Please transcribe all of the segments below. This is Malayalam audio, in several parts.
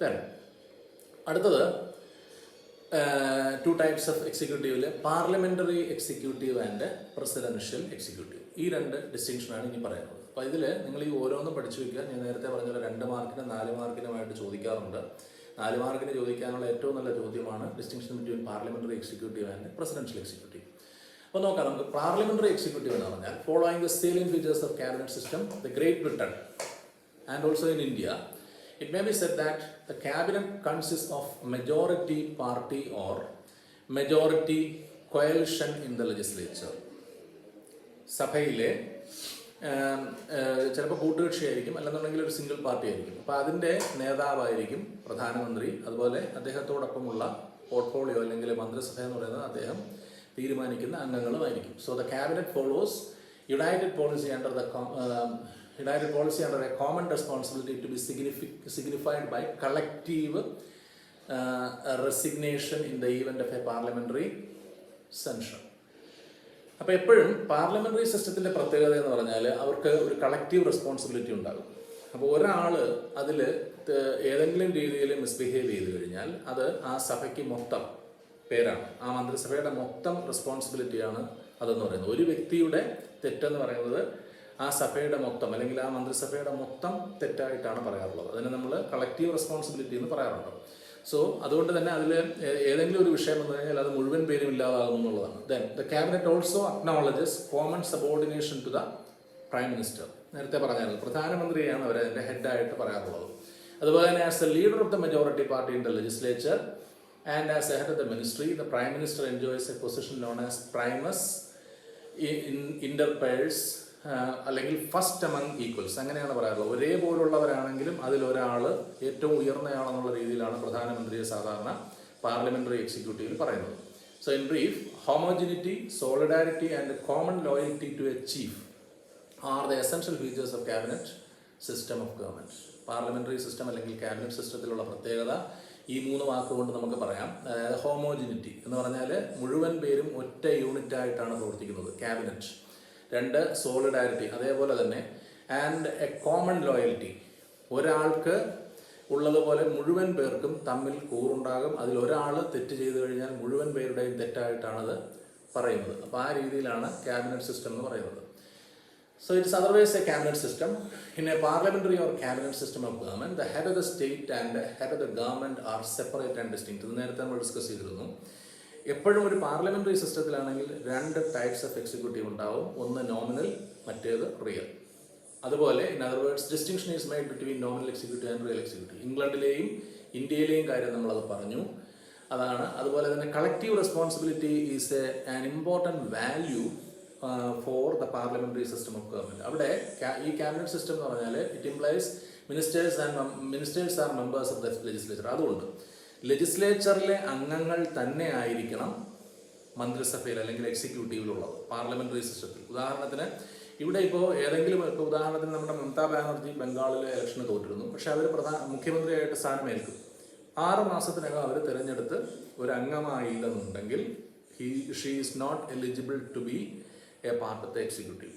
ദെൻ അടുത്തത് ടു ടൈപ്സ് ഓഫ് എക്സിക്യൂട്ടീവിൽ parliamentary executive and presidential executive. ഈ രണ്ട് ഡിസ്റ്റിങ്ഷനാണ് ഇനി പറയുന്നത്. അപ്പോൾ ഇതിൽ നിങ്ങൾ ഈ ഓരോന്നും പഠിച്ചു വയ്ക്കുക. ഞാൻ നേരത്തെ പറഞ്ഞ 2 മാർക്കിനും 4 മാർക്കിനുമായിട്ട് ചോദിക്കാറുണ്ട്. 4 മാർക്കിന് ചോദിക്കാനുള്ള ഏറ്റവും നല്ല ചോദ്യമാണ് distinction between parliamentary executive and presidential executive. അപ്പോൾ നോക്കാം, നമുക്ക് പാർലമെൻ്ററി എക്സിക്യൂട്ടീവ് എന്ന് പറഞ്ഞാൽ following the salient features of cabinet system, the Great Britain and also in India, it may be said that the cabinet consists of majority party or majority coalition in the legislature. സഭയിലെ ചിലപ്പോൾ കൂട്ടുകക്ഷിയായിരിക്കും, അല്ലെന്നുണ്ടെങ്കിൽ ഒരു സിംഗിൾ പാർട്ടി ആയിരിക്കും. അപ്പോൾ അതിൻ്റെ നേതാവായിരിക്കും പ്രധാനമന്ത്രി. അതുപോലെ അദ്ദേഹത്തോടൊപ്പമുള്ള പോർട്ട്ഫോളിയോ അല്ലെങ്കിൽ മന്ത്രിസഭ എന്ന് പറയുന്നത് അദ്ദേഹം തീരുമാനിക്കുന്ന അംഗങ്ങളുമായിരിക്കും. So the cabinet follows united policy under a common responsibility to be signified by collective resignation in the event of a parliamentary censure. അപ്പോൾ എപ്പോഴും പാർലമെൻ്ററി സിസ്റ്റത്തിൻ്റെ പ്രത്യേകത എന്ന് പറഞ്ഞാൽ അവർക്ക് ഒരു കളക്റ്റീവ് റെസ്പോൺസിബിലിറ്റി ഉണ്ടാകും. അപ്പോൾ ഒരാൾ അതിൽ ഏതെങ്കിലും രീതിയിൽ മിസ്ബിഹേവ് ചെയ്ത് കഴിഞ്ഞാൽ അത് ആ സഭയ്ക്ക് മൊത്തം പേരാണ്, ആ മന്ത്രിസഭയുടെ മൊത്തം റെസ്പോൺസിബിലിറ്റിയാണ് അതെന്ന് പറയുന്നത്. ഒരു വ്യക്തിയുടെ തെറ്റെന്ന് പറയുന്നത് ആ സഭയുടെ മൊത്തം അല്ലെങ്കിൽ ആ മന്ത്രിസഭയുടെ മൊത്തം തെറ്റായിട്ടാണ് പറയാറുള്ളത്. അതിന് നമ്മൾ കളക്റ്റീവ് റെസ്പോൺസിബിലിറ്റി എന്ന് പറയാറുണ്ട്. സോ അതുകൊണ്ട് തന്നെ അതിൽ ഏതെങ്കിലും ഒരു വിഷയം വന്നു കഴിഞ്ഞാൽ അത് മുഴുവൻ പേരും ഇല്ലാതാകും എന്നുള്ളതാണ്. Then the cabinet also acknowledges common subordination to the prime minister. നേരത്തെ പറഞ്ഞായിരുന്നു പ്രധാനമന്ത്രിയാണ് അവർ അതിൻ്റെ ഹെഡായിട്ട് പറയാറുള്ളത്. അതുപോലെ തന്നെ as a leader of the majority party in the legislature and as a head of the ministry the prime minister enjoys a position known as പ്രൈമസ് ഇന്റർ പേഴ്സ് അല്ലെങ്കിൽ ഫസ്റ്റ് അമംഗ് ഈക്വൽസ്, അങ്ങനെയാണ് പറയാറുള്ളത്. ഒരേപോലുള്ളവരാണെങ്കിലും അതിലൊരാൾ ഏറ്റവും ഉയർന്നയാളെന്നുള്ള രീതിയിലാണ് പ്രധാനമന്ത്രിയെ സാധാരണ പാർലമെൻ്ററി എക്സിക്യൂട്ടീവിൽ പറയുന്നത്. So in brief, homogeneity, solidarity and common loyalty to a chief are the essential features of cabinet system of government. Parliamentary system അല്ലെങ്കിൽ ക്യാബിനറ്റ് സിസ്റ്റത്തിലുള്ള പ്രത്യേകത ഈ 3 വാക്കുകൊണ്ട് നമുക്ക് പറയാം. അതായത് ഹോമോജിനിറ്റി എന്ന് പറഞ്ഞാൽ മുഴുവൻ പേരും ഒറ്റ യൂണിറ്റായിട്ടാണ് പ്രവർത്തിക്കുന്നത്, ക്യാബിനറ്റ്. 2 സോളിഡാരിറ്റി, അതേപോലെ തന്നെ ആൻഡ് എ കോമൺ ലോയൽറ്റി, ഒരാൾക്ക് ഉള്ളതുപോലെ മുഴുവൻ പേർക്കും തമ്മിൽ കൂറുണ്ടാകും. അതിലൊരാൾ തെറ്റ് ചെയ്തു കഴിഞ്ഞാൽ മുഴുവൻ പേരുടെയും തെറ്റായിട്ടാണത് പറയുന്നത്. അപ്പോൾ ആ രീതിയിലാണ് ക്യാബിനറ്റ് സിസ്റ്റം എന്ന് പറയുന്നത്. So it is otherwise a cabinet system. In a parliamentary or cabinet system of government, the head of the state and the head of the government are separate and distinct. ഇത് നേരത്തെ നമ്മൾ ഡിസ്കസ് ചെയ്തിരുന്നു. എപ്പോഴും ഒരു പാർലമെൻ്ററി സിസ്റ്റത്തിലാണെങ്കിൽ 2 ടൈപ്സ് ഓഫ് എക്സിക്യൂട്ടീവ് ഉണ്ടാവും. ഒന്ന് നോമിനൽ, മറ്റേത് റിയൽ. അതുപോലെ in other words distinction is made between nominal executive and real executive. ഇംഗ്ലണ്ടിലെയും ഇന്ത്യയിലെയും കാര്യം നമ്മളത് പറഞ്ഞു, അതാണ്. അതുപോലെ തന്നെ collective responsibility is an important value for the parliamentary system of government. അവിടെ ഈ ക്യാബിനറ്റ് സിസ്റ്റം എന്ന് പറഞ്ഞാൽ it implies ministers are members of the legislature. അതുകൊണ്ട് ലെജിസ്ലേച്ചറിലെ അംഗങ്ങൾ തന്നെ ആയിരിക്കണം മന്ത്രിസഭയിൽ അല്ലെങ്കിൽ എക്സിക്യൂട്ടീവിലുള്ളത് പാർലമെൻ്ററി സിസ്റ്റത്തിൽ. ഉദാഹരണത്തിന് ഇവിടെ ഇപ്പോൾ ഏതെങ്കിലും ഇപ്പോൾ ഉദാഹരണത്തിന് നമ്മുടെ മമതാ ബാനർജി ബംഗാളിലെ ഇലക്ഷന് തോറ്റിരുന്നു. പക്ഷേ അവർ മുഖ്യമന്ത്രിയായിട്ട് സ്ഥാനമേൽക്കും. 6 മാസത്തിനകം അവർ തിരഞ്ഞെടുത്ത് ഒരു അംഗമായില്ലെന്നുണ്ടെങ്കിൽ she is not eligible to be a part of the executive.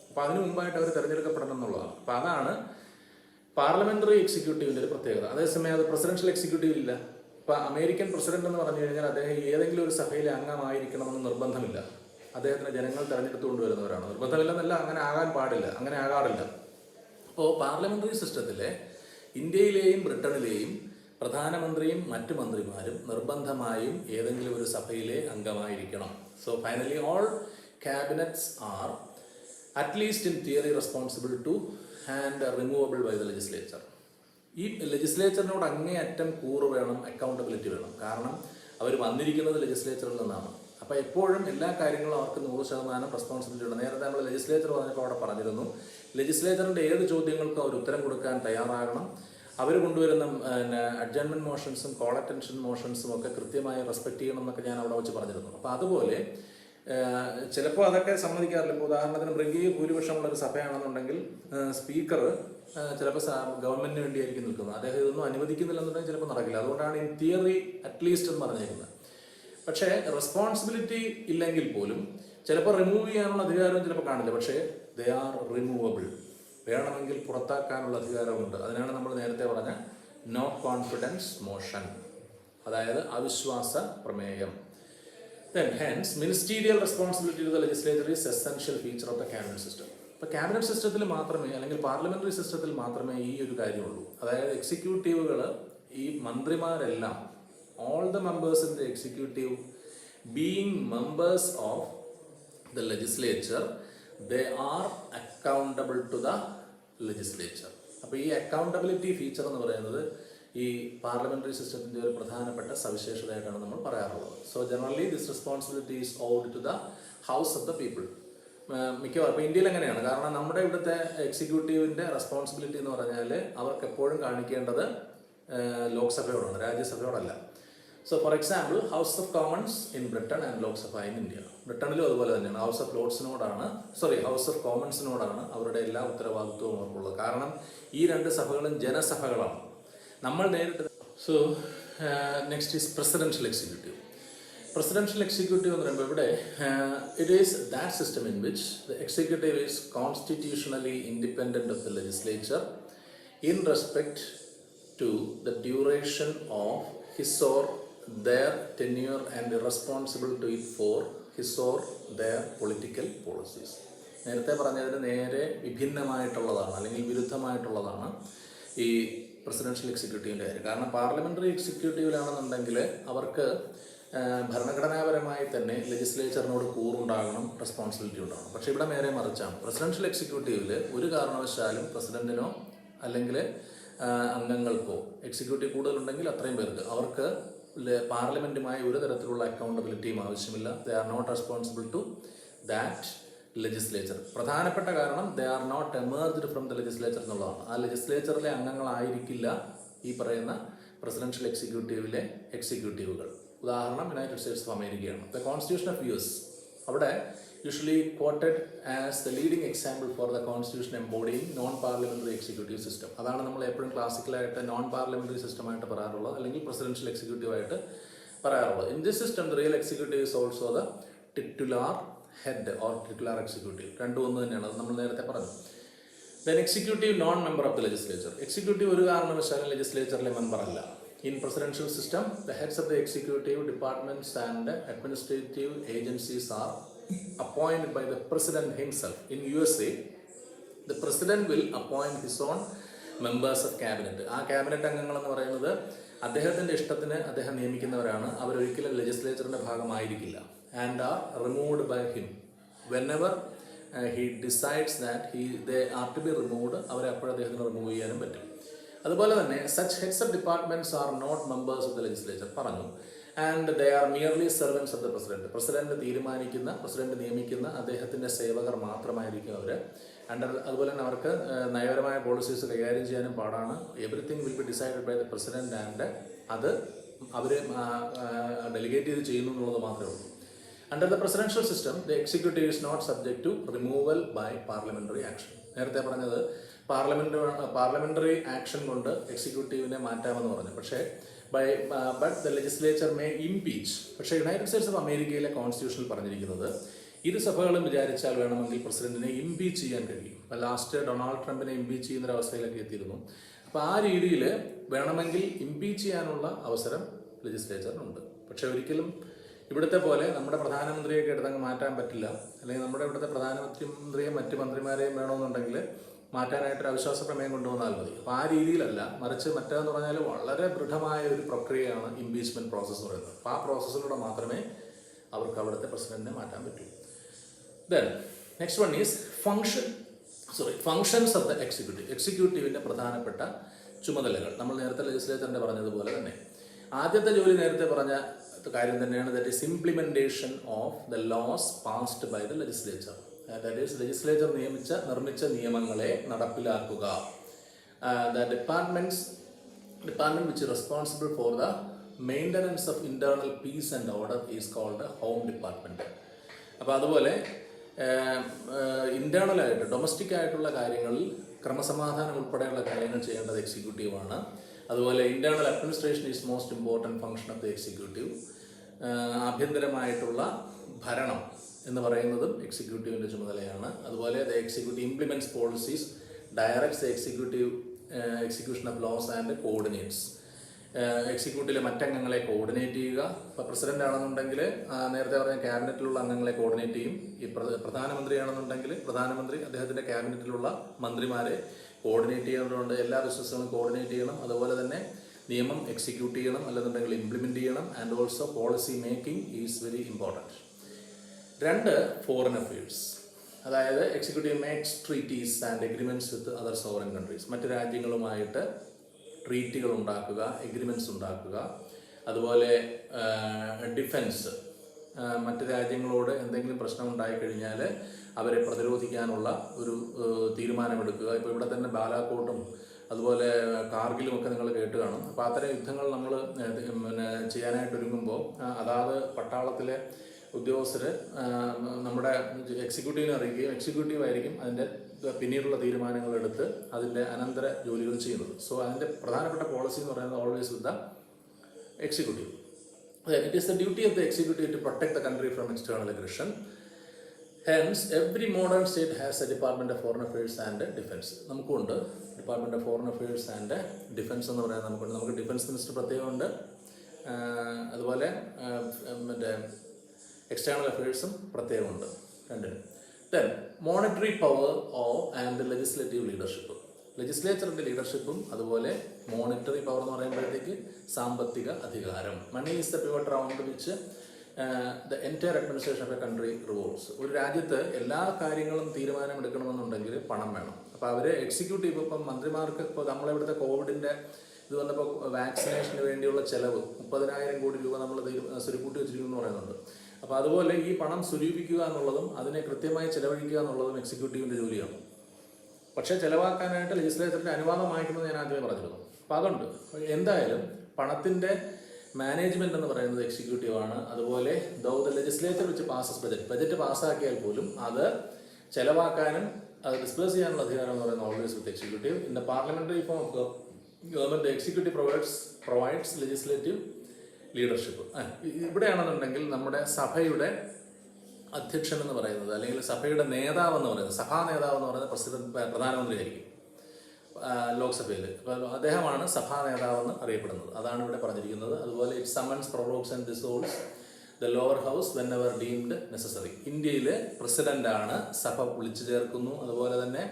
അപ്പോൾ അതിന് മുമ്പായിട്ട് അവർ തിരഞ്ഞെടുക്കപ്പെടണം എന്നുള്ളതാണ്. അപ്പോൾ അതാണ് പാർലമെൻ്ററി എക്സിക്യൂട്ടീവിൻ്റെ ഒരു പ്രത്യേകത. അതേസമയം അത് പ്രസിഡൻഷ്യൽ എക്സിക്യൂട്ടീവ് ഇല്ല. ഇപ്പോൾ അമേരിക്കൻ പ്രസിഡന്റ് എന്ന് പറഞ്ഞു കഴിഞ്ഞാൽ അദ്ദേഹം ഏതെങ്കിലും ഒരു സഭയിലെ അംഗമായിരിക്കണമെന്ന് നിർബന്ധമില്ല. അദ്ദേഹത്തിന് ജനങ്ങൾ തിരഞ്ഞെടുത്ത് കൊണ്ടുവരുന്നവരാണ്. നിർബന്ധമില്ലെന്നല്ല, അങ്ങനെ ആകാൻ പാടില്ല, അങ്ങനെ ആകാറില്ല. അപ്പോൾ പാർലമെൻ്ററി സിസ്റ്റത്തിലെ ഇന്ത്യയിലെയും ബ്രിട്ടനിലെയും പ്രധാനമന്ത്രിയും മറ്റു മന്ത്രിമാരും നിർബന്ധമായും ഏതെങ്കിലും ഒരു സഭയിലെ അംഗമായിരിക്കണം. So finally all cabinets are at least in theory responsible to and removable by the legislature. ഈ ലെജിസ്ലേച്ചറിനോട് അങ്ങേയറ്റം കൂറ് വേണം, അക്കൗണ്ടബിലിറ്റി വേണം. കാരണം അവർ വന്നിരിക്കുന്നത് ലെജിസ്ലേച്ചറിൽ നിന്നാണ്. അപ്പോൾ എപ്പോഴും എല്ലാ കാര്യങ്ങളും അവർക്ക് 100% റെസ്പോൺസിബിലിറ്റി ഉണ്ട്. നേരത്തെ നമ്മൾ ലെജിസ്ലേച്ചർ പറഞ്ഞപ്പോൾ അവിടെ പറഞ്ഞിരുന്നു, ലെജിസ്ലേച്ചറിൻ്റെ ഏത് ചോദ്യങ്ങൾക്കും അവർ ഉത്തരം കൊടുക്കാൻ തയ്യാറാകണം. അവർ കൊണ്ടുവരുന്ന അഡ്ജർമെൻറ്റ് മോഷൻസും കോൾ അറ്റൻഷൻ മോഷൻസും ഒക്കെ കൃത്യമായി റെസ്പെക്ട് ചെയ്യണം എന്നൊക്കെ ഞാൻ അവിടെ വെച്ച് പറഞ്ഞിരുന്നു. അപ്പോൾ അതുപോലെ ചിലപ്പോൾ അതൊക്കെ സമ്മതിക്കാറില്ല. ഇപ്പോൾ ഉദാഹരണത്തിന് മൃഗീയ ഭൂരിപക്ഷമുള്ളൊരു സഭയാണെന്നുണ്ടെങ്കിൽ സ്പീക്കർ ചിലപ്പോൾ ഗവൺമെൻറ്റിന് വേണ്ടിയായിരിക്കും നിൽക്കുന്നത്. അദ്ദേഹം ഇതൊന്നും അനുവദിക്കുന്നില്ലെന്നുണ്ടെങ്കിൽ ചിലപ്പോൾ നടക്കില്ല. അതുകൊണ്ടാണ് ഇൻ തിയറി അറ്റ്ലീസ്റ്റ് എന്ന് പറഞ്ഞിരിക്കുന്നത്. പക്ഷേ റെസ്പോൺസിബിലിറ്റി ഇല്ലെങ്കിൽ പോലും ചിലപ്പോൾ റിമൂവ് ചെയ്യാനുള്ള അധികാരവും ചിലപ്പോൾ കാണില്ല. പക്ഷേ ദേ ആർ റിമൂവബിൾ. വേണമെങ്കിൽ പുറത്താക്കാനുള്ള അധികാരമുണ്ട്. അതിനാണ് നമ്മൾ നേരത്തെ പറഞ്ഞ നോ കോൺഫിഡൻസ് മോഷൻ, അതായത് അവിശ്വാസ പ്രമേയം. Then hence ministerial responsibility to the legislature is essential feature of the cabinet system. ഇപ്പോൾ ക്യാബിനറ്റ് സിസ്റ്റത്തിൽ മാത്രമേ അല്ലെങ്കിൽ പാർലമെന്ററി സിസ്റ്റത്തിൽ മാത്രമേ ഈ ഒരു കാര്യമുള്ളൂ. അതായത് എക്സിക്യൂട്ടീവുകൾ, ഈ മന്ത്രിമാരെല്ലാം, all the members in the executive being members of the legislature, they are accountable to the legislature. അപ്പോൾ ഈ അക്കൗണ്ടബിലിറ്റി ഫീച്ചർ എന്ന് പറയുന്നത് ഈ പാർലമെന്ററി സിസ്റ്റത്തിൻ്റെ ഒരു പ്രധാനപ്പെട്ട സവിശേഷതയായിട്ടാണ് നമ്മൾ പറയാറുള്ളത്. So generally this responsibility is owed to the house of the people. മിക്കവാറും ഇപ്പോൾ ഇന്ത്യയിൽ എങ്ങനെയാണ്, കാരണം നമ്മുടെ ഇവിടുത്തെ എക്സിക്യൂട്ടീവിൻ്റെ റെസ്പോൺസിബിലിറ്റി എന്ന് പറഞ്ഞാൽ അവർക്ക് എപ്പോഴും കാണിക്കേണ്ടത് ലോക്സഭയോടാണ്, രാജ്യസഭയോടല്ല. So for example house of commons in Britain and Lok Sabha in India. ബ്രിട്ടനിലും അതുപോലെ തന്നെയാണ്. ഹൗസ് ഓഫ് കോമൺസിനോടാണ് അവരുടെ എല്ലാ ഉത്തരവാദിത്വവും അവർക്കുള്ളത്. കാരണം ഈ രണ്ട് സഭകളും ജനസഭകളാണ്. നമ്മൾ നേരിട്ട്. So next is presidential executive. Presidential executive എന്ന് പറയുമ്പോൾ ഇവിടെ it is that system in which the executive is constitutionally independent of the legislature in respect to the duration of his or their tenure and responsible to it for his or their political policies. നേരത്തെ പറഞ്ഞതിന് നേരെ വിഭിന്നമായിട്ടുള്ളതാണ് അല്ലെങ്കിൽ വിരുദ്ധമായിട്ടുള്ളതാണ് ഈ പ്രസിഡൻഷ്യൽ എക്സിക്യൂട്ടീവിൻ്റെ കാര്യം. കാരണം പാർലമെൻ്ററി എക്സിക്യൂട്ടീവിലാണെന്നുണ്ടെങ്കിൽ അവർക്ക് ഭരണഘടനാപരമായി തന്നെ ലെജിസ്ലേച്ചറിനോട് കൂറുണ്ടാകണം, റെസ്പോൺസിബിലിറ്റി ഉണ്ടാകണം. പക്ഷേ ഇവിടെ നേരെ മറിച്ചാണ്. പ്രസിഡൻഷ്യൽ എക്സിക്യൂട്ടീവിൽ ഒരു കാരണവശാലും പ്രസിഡന്റിനോ അല്ലെങ്കിൽ അംഗങ്ങൾക്കോ, എക്സിക്യൂട്ടീവ് കൂടുതലുണ്ടെങ്കിൽ അത്രയും പേർക്ക്, അവർക്ക് പാർലമെൻറ്റുമായി ഒരു തരത്തിലുള്ള അക്കൗണ്ടബിലിറ്റിയും ആവശ്യമില്ല. They are not responsible to that legislature. പ്രധാനപ്പെട്ട കാരണം they are not emerged from the legislature എന്നുള്ളതാണ്. ആ ലെജിസ്ലേച്ചറിലെ അംഗങ്ങളായിരിക്കില്ല ഈ പറയുന്ന പ്രസിഡൻഷ്യൽ എക്സിക്യൂട്ടീവിലെ എക്സിക്യൂട്ടീവുകൾ. ഉദാഹരണം യുണൈറ്റഡ് സ്റ്റേറ്റ്സ് ഓഫ് അമേരിക്കയാണ്. The constitution of U S അവിടെ usually quoted as the leading example for the constitution embodying non-parliamentary executive system. അതാണ് നമ്മൾ എപ്പോഴും ക്ലാസിക്കലായിട്ട് നോൺ പാർലമെൻ്ററി സിസ്റ്റമായിട്ട് പറയാറുള്ളത്, അല്ലെങ്കിൽ പ്രസിഡൻഷ്യൽ എക്സിക്യൂട്ടീവായിട്ട് പറയാറുള്ളത്. In this system the real executive is also the titular head or titular executive. രണ്ടും ഒന്ന് തന്നെയാണ്, അത് നമ്മൾ നേരത്തെ പറഞ്ഞു. Then executive non member of the legislature. Executive ഒരു കാരണവശാലും ലെജിസ്ലേച്ചറിലെ മെമ്പർ അല്ല. In presidential system, the heads of the executive departments and administrative agencies are appointed by the president himself. In USA, the president will appoint his own members of cabinet. ആ ക്യാബിനറ്റ് അംഗങ്ങൾ എന്ന് പറയുന്നത് അദ്ദേഹത്തിൻ്റെ ഇഷ്ടത്തിന് അദ്ദേഹം നിയമിക്കുന്നവരാണ്. അവരൊരിക്കലും ലെജിസ്ലേച്ചറിൻ്റെ ഭാഗമായിരിക്കില്ല. And are removed by him whenever he decides that they are to be removed. അവരെ അപ്പോഴും അദ്ദേഹത്തിന് റിമൂവ് ചെയ്യാനും പറ്റും. അതുപോലെ തന്നെ such heads of departments are not members of the legislature പറഞ്ഞു. And they are merely servants of the president. President തീരുമാനിക്കുന്ന, പ്രസിഡന്റ് നിയമിക്കുന്ന അദ്ദേഹത്തിൻ്റെ സേവകർ മാത്രമായിരിക്കും അവർ. അതുപോലെ തന്നെ അവർക്ക് നയപരമായ പോളിസീസ് കൈകാര്യം ചെയ്യാനും പാടാണ്. Everything will be decided by the president and അത് അവർ ഡെലിഗേറ്റ് ചെയ്ത് ചെയ്യുന്നു എന്നുള്ളത് മാത്രമേ ഉള്ളൂ. Under the presidential system the executive is not subject to removal by parliamentary action. നേരത്തെ പറഞ്ഞത് പാർലമെൻ്ററി ആക്ഷൻ കൊണ്ട് എക്സിക്യൂട്ടീവിനെ മാറ്റാമെന്ന് പറഞ്ഞു. പക്ഷേ but the legislature may impeach. പക്ഷേ യുണൈറ്റഡ് സ്റ്റേറ്റ്സ് ഓഫ് അമേരിക്കയിലെ കോൺസ്റ്റിറ്റ്യൂഷനിൽ പറഞ്ഞിരിക്കുന്നത് ഇരു സഭകളും വിചാരിച്ചാൽ വേണമെങ്കിൽ പ്രസിഡന്റിനെ ഇംപീച്ച് ചെയ്യാൻ കഴിയും. അപ്പോൾ ലാസ്റ്റ് ഡൊണാൾഡ് ട്രംപിനെ ഇംപീച്ച് ചെയ്യുന്നൊരവസ്ഥയിലൊക്കെ എത്തിയിരുന്നു. അപ്പോൾ ആ രീതിയിൽ വേണമെങ്കിൽ ഇംപീച്ച് ചെയ്യാനുള്ള അവസരം ലെജിസ്ലേച്ചറിനുണ്ട്. പക്ഷേ ഒരിക്കലും ഇവിടുത്തെ പോലെ നമ്മുടെ പ്രധാനമന്ത്രിയൊക്കെ എടുത്തങ്ങ് മാറ്റാൻ പറ്റില്ല. അല്ലെങ്കിൽ നമ്മുടെ ഇവിടുത്തെ പ്രധാനമന്ത്രിയും മറ്റ് മന്ത്രിമാരെയും വേണമെന്നുണ്ടെങ്കിൽ മാറ്റാനായിട്ടൊരു അവിശ്വാസ പ്രമേയം കൊണ്ടുവന്നാൽ മതി. അപ്പോൾ ആ രീതിയിലല്ല, മറിച്ച് മറ്റേതെന്ന് പറഞ്ഞാൽ വളരെ ദൃഢമായ ഒരു പ്രക്രിയയാണ് ഇംപീച്ച്മെൻറ്റ് പ്രോസസ്സ് എന്ന് പറയുന്നത്. അപ്പോൾ ആ പ്രോസസ്സിലൂടെ മാത്രമേ അവർക്ക് അവിടുത്തെ പ്രസിഡന്റിനെ മാറ്റാൻ പറ്റൂ. Then next one is functions of the executive. എക്സിക്യൂട്ടീവിൻ്റെ പ്രധാനപ്പെട്ട ചുമതലകൾ നമ്മൾ നേരത്തെ ലെജിസ്ലേച്ചറിൻ്റെ പറഞ്ഞതുപോലെ തന്നെ ആദ്യത്തെ ജോലി നേരത്തെ പറഞ്ഞ കാര്യം തന്നെയാണ്. That is implementation of the laws passed by the legislature. That is legislature നിർമ്മിച്ച നിയമങ്ങളെ നടപ്പിലാക്കുക. The department which responsible for the maintenance of internal peace and order is called home department. അപ്പോൾ അതുപോലെ ഇൻറ്റേർണലായിട്ട് ഡൊമസ്റ്റിക് ആയിട്ടുള്ള കാര്യങ്ങളിൽ ക്രമസമാധാനം ഉൾപ്പെടെയുള്ള കാര്യങ്ങൾ ചെയ്യേണ്ടത് എക്സിക്യൂട്ടീവാണ്. അതുപോലെ internal administration is most important function of the executive. ആഭ്യന്തരമായിട്ടുള്ള ഭരണം എന്ന് പറയുന്നതും എക്സിക്യൂട്ടീവിൻ്റെ ചുമതലയാണ്. അതുപോലെ the executive implements policies, directs the executive execution of laws and coordinates. എക്സിക്യൂട്ടീവിലെ മറ്റംഗങ്ങളെ കോർഡിനേറ്റ് ചെയ്യുക. ഇപ്പോൾ പ്രസിഡന്റ് ആണെന്നുണ്ടെങ്കിൽ നേരത്തെ പറഞ്ഞ ക്യാബിനറ്റിലുള്ള അംഗങ്ങളെ കോർഡിനേറ്റ് ചെയ്യും. ഈ പ്രധാനമന്ത്രിയാണെന്നുണ്ടെങ്കിൽ പ്രധാനമന്ത്രി അദ്ദേഹത്തിൻ്റെ ക്യാബിനറ്റിലുള്ള മന്ത്രിമാരെ കോർഡിനേറ്റ് ചെയ്യാറുണ്ട്. എല്ലാ ബിസിനസ്സുകളും കോർഡിനേറ്റ് ചെയ്യണം. അതുപോലെ തന്നെ നിയമം എക്സിക്യൂട്ട് ചെയ്യണം, അല്ലെന്നുണ്ടെങ്കിൽ ഇംപ്ലിമെൻറ്റ് ചെയ്യണം. And also policy making is very important. 2, foreign affairs. അതായത് executive makes treaties and agreements with other sovereign countries. മറ്റ് രാജ്യങ്ങളുമായിട്ട് ട്രീറ്റികൾ ഉണ്ടാക്കുക, എഗ്രിമെൻറ്റ്സ് ഉണ്ടാക്കുക. അതുപോലെ ഡിഫൻസ്, മറ്റ് രാജ്യങ്ങളോട് എന്തെങ്കിലും പ്രശ്നം ഉണ്ടായിക്കഴിഞ്ഞാൽ അവരെ പ്രതിരോധിക്കാനുള്ള ഒരു തീരുമാനമെടുക്കുക. ഇപ്പോൾ ഇവിടെ തന്നെ ബാലാക്കോട്ടും അതുപോലെ കാർഗിലും ഒക്കെ നിങ്ങൾ കേട്ട് കാണും. അപ്പോൾ അത്തരം യുദ്ധങ്ങൾ നമ്മൾ ചെയ്യാനായിട്ട് ഒരുങ്ങുമ്പോൾ അതാത് പട്ടാളത്തിലെ ഉദ്യോഗസ്ഥർ നമ്മുടെ എക്സിക്യൂട്ടീവിനെ അറിയിക്കുകയും എക്സിക്യൂട്ടീവായിരിക്കും അതിൻ്റെ പിന്നീടുള്ള തീരുമാനങ്ങൾ എടുത്ത് അതിൻ്റെ അനന്തര ജോലികൾ ചെയ്യുന്നത്. സോ അതിൻ്റെ പ്രധാനപ്പെട്ട പോളിസി എന്ന് പറയുന്നത് always with the executive. It is the duty of the executive to protect the country from external aggression. Hence every modern state has a department of foreign affairs and defence. നമുക്കുണ്ട് department of foreign affairs and defence എന്ന് പറയുന്നത് നമുക്കുണ്ട്. നമുക്ക് ഡിഫൻസ് മിനിസ്റ്റർ പ്രത്യേകമുണ്ട്. അതുപോലെ മറ്റേ എക്സ്റ്റേണൽ അഫയേഴ്സും പ്രത്യേകമുണ്ട്, രണ്ടിനും. Then monetary power and legislative leadership. ലെജിസ്ലേച്ചറിൻ്റെ ലീഡർഷിപ്പും അതുപോലെ മോണിറ്ററി പവർ എന്ന് പറയുമ്പോഴത്തേക്ക് സാമ്പത്തിക അധികാരം. Money is the pivot round which the entire administration of a country revolves. ഒരു രാജ്യത്ത് എല്ലാ കാര്യങ്ങളും തീരുമാനമെടുക്കണമെന്നുണ്ടെങ്കിൽ പണം വേണം. അപ്പോൾ അവർ എക്സിക്യൂട്ടീവ്, ഇപ്പം മന്ത്രിമാർക്ക്, ഇപ്പോൾ നമ്മളിവിടുത്തെ കോവിഡിൻ്റെ ഇത് വന്നപ്പോൾ വാക്സിനേഷന് വേണ്ടിയുള്ള ചിലവ് 30,000 കോടി രൂപ നമ്മൾ സ്വരുക്കൂട്ടി വെച്ചിരിക്കുന്നു പറയുന്നുണ്ട്. അപ്പോൾ അതുപോലെ ഈ പണം സ്വരൂപിക്കുക എന്നുള്ളതും അതിനെ കൃത്യമായി ചിലവഴിക്കുക എന്നുള്ളതും എക്സിക്യൂട്ടീവിൻ്റെ ജോലിയാണ്. പക്ഷേ ചിലവാക്കാനായിട്ട് ലെജിസ്ലേച്ചറിൻ്റെ അനുവാദം വാങ്ങിക്കുന്നത് ഞാൻ ആദ്യമേ പറഞ്ഞിരുന്നു. അപ്പോൾ അതുണ്ട്. എന്തായാലും പണത്തിൻ്റെ മാനേജ്മെൻറ്റ് എന്ന് പറയുന്നത് എക്സിക്യൂട്ടീവാണ്. അതുപോലെ ദ ലെജിസ്ലേച്ചർ വെച്ച് പാസസ് ബജറ്റ് പാസ്സാക്കിയാൽ പോലും അത് ചിലവാക്കാനും അത് ഡിസ്പേഴ്സ് ചെയ്യാനുള്ള അധികാരം എന്ന് പറയുന്നത് always with executive. In the parliamentary form of government executive provides legislative leadership. ഇവിടെയാണെന്നുണ്ടെങ്കിൽ നമ്മുടെ സഭയുടെ അധ്യക്ഷൻ എന്ന് പറയുന്നത്, അല്ലെങ്കിൽ സഭയുടെ നേതാവ് എന്ന് പറയുന്നത്, സഭാ നേതാവ് എന്ന് പറയുന്നത് പ്രധാനമന്ത്രി ആയിരിക്കും ലോക്സഭയിൽ. അപ്പോൾ അദ്ദേഹമാണ് സഭാ നേതാവെന്ന് അറിയപ്പെടുന്നത്. അതാണ് ഇവിടെ പറഞ്ഞിരിക്കുന്നത്. അതുപോലെ it summons, provokes and dissolves the lower house whenever deemed necessary. ഇന്ത്യയിൽ പ്രസിഡൻ്റാണ്, സഭ വിളിച്ചു ചേർക്കുന്നു, അതുപോലെ തന്നെ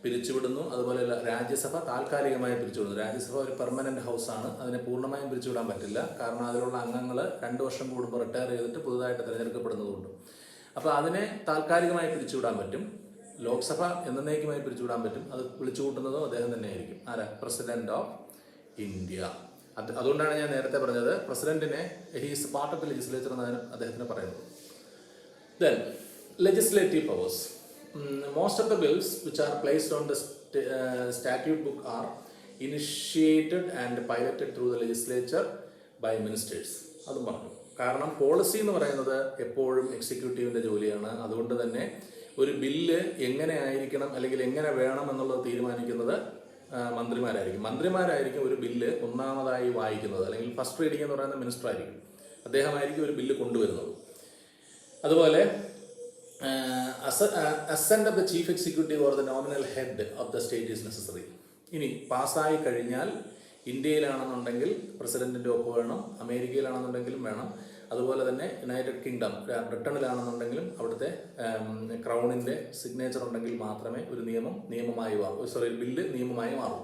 പിരിച്ചുവിടുന്നു. അതുപോലെ രാജ്യസഭ താൽക്കാലികമായി പിരിച്ചുവിടുന്നു. രാജ്യസഭ ഒരു പെർമനൻറ്റ് ഹൗസാണ്, അതിനെ പൂർണ്ണമായും പിരിച്ചുവിടാൻ പറ്റില്ല. കാരണം അതിലുള്ള അംഗങ്ങൾ 2 വർഷം കൂടുമ്പോൾ റിട്ടയർ ചെയ്തിട്ട് പുതുതായിട്ട് തിരഞ്ഞെടുക്കപ്പെടുന്നതുകൊണ്ട്. അപ്പോൾ അതിനെ താൽക്കാലികമായി പിരിച്ചുവിടാൻ പറ്റും. ലോക്സഭ എന്നേക്കുമായി പിരിച്ചുവിടാൻ പറ്റും. അത് വിളിച്ചുകൂട്ടുന്നതും അദ്ദേഹം തന്നെയായിരിക്കും. ആരാ? President of India. അതുകൊണ്ടാണ് ഞാൻ നേരത്തെ പറഞ്ഞത് പ്രസിഡന്റിനെ he's part of the legislature എന്നാണ് അദ്ദേഹത്തിന് പറയുന്നത്. Then legislative powers. Most of the bills which are placed on the statute book are initiated and piloted through the legislature by ministers. അതും പറഞ്ഞു. കാരണം പോളിസി എന്ന് പറയുന്നത് എപ്പോഴും എക്സിക്യൂട്ടീവിൻ്റെ ജോലിയാണ്. അതുകൊണ്ട് തന്നെ ഒരു ബില്ല് എങ്ങനെ ആയിരിക്കണം അല്ലെങ്കിൽ എങ്ങനെ വേണം എന്നുള്ളത് തീരുമാനിക്കുന്നത് മന്ത്രിമാരായിരിക്കും ഒരു ബില്ല് ഒന്നാമതായി വായിക്കുന്നത്, അല്ലെങ്കിൽ ഫസ്റ്റ് റീഡിംഗ് എന്ന് പറയുന്ന മിനിസ്റ്റർ ആയിരിക്കും. അദ്ദേഹമായിരിക്കും ഒരു ബില്ല് കൊണ്ടുവരുന്നത്. അതുപോലെ assent of the chief executive or the nominal head of the state is necessary. ഇനി പാസ്സായി കഴിഞ്ഞാൽ ഇന്ത്യയിലാണെന്നുണ്ടെങ്കിൽ പ്രസിഡന്റിൻ്റെ ഒപ്പ് വേണം, അമേരിക്കയിലാണെന്നുണ്ടെങ്കിലും വേണം. അതുപോലെ തന്നെ യുണൈറ്റഡ് കിങ്ഡം, ബ്രിട്ടനിലാണെന്നുണ്ടെങ്കിലും അവിടുത്തെ ക്രൗണിൻ്റെ സിഗ്നേച്ചർ ഉണ്ടെങ്കിൽ മാത്രമേ ഒരു ബില്ല് നിയമമായി മാറും.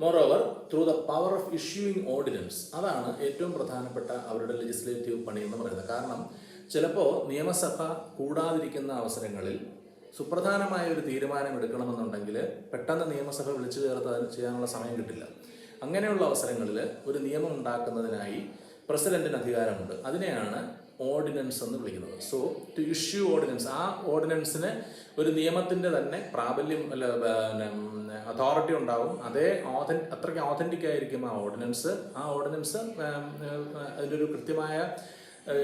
Moreover through the power of issuing ordinance. അതാണ് ഏറ്റവും പ്രധാനപ്പെട്ട അവരുടെ ലെജിസ്ലേറ്റീവ് പണി എന്ന് പറയുന്നത്. കാരണം ചിലപ്പോൾ നിയമസഭ കൂടാതിരിക്കുന്ന അവസരങ്ങളിൽ സുപ്രധാനമായ ഒരു തീരുമാനം എടുക്കണമെന്നുണ്ടെങ്കിൽ പെട്ടെന്ന് നിയമസഭ വിളിച്ചു ചേർത്ത് അതിന് ചെയ്യാനുള്ള സമയം കിട്ടില്ല. അങ്ങനെയുള്ള അവസരങ്ങളിൽ ഒരു നിയമം ഉണ്ടാക്കുന്നതിനായി പ്രസിഡന്റിന് അധികാരമുണ്ട്. അതിനെയാണ് ഓർഡിനൻസ് എന്ന് വിളിക്കുന്നത്. സോ ടു ഇഷ്യൂ ഓർഡിനൻസ്, ആ ഓർഡിനൻസിന് ഒരു നിയമത്തിൻ്റെ തന്നെ പ്രാബല്യം അതോറിറ്റി ഉണ്ടാവും. അത്രയ്ക്ക് ഓതൻറ്റിക് ആയിരിക്കും ആ ഓർഡിനൻസ്. അതിൻ്റെ ഒരു കൃത്യമായ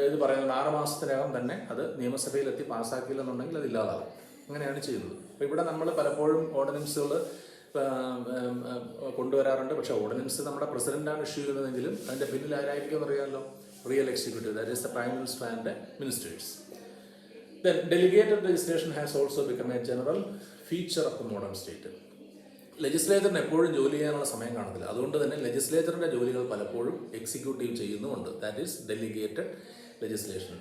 ഇത് പറയുന്നത് 6 മാസത്തിനകം തന്നെ അത് നിയമസഭയിലെത്തി പാസ്സാക്കിയില്ലെന്നുണ്ടെങ്കിൽ അത് ഇല്ലാതാവും. അങ്ങനെയാണ് ചെയ്യുന്നത്. അപ്പോൾ ഇവിടെ നമ്മൾ പലപ്പോഴും ഓർഡിനൻസുകൾ കൊണ്ടുവരാറുണ്ട്. പക്ഷേ ഓർഡിനൻസ് നമ്മുടെ പ്രസിഡന്റാണ് ഇഷ്യൂ ചെയ്യുന്നതെങ്കിലും അതിൻ്റെ പിന്നിൽ ആരായിരിക്കും എന്നറിയാമല്ലോ, real executive, that is the prime minister and ministers. Then delegated legislation has also become a general feature of the modern state. ലെജിസ്ലേച്ചറിന് എപ്പോഴും ജോലി ചെയ്യാനുള്ള സമയം കാണത്തില്ല. അതുകൊണ്ട് തന്നെ ലെജിസ്ലേച്ചറിൻ്റെ ജോലികൾ പലപ്പോഴും എക്സിക്യൂട്ടീവ് ചെയ്യുന്നുമുണ്ട്. That is delegated legislation.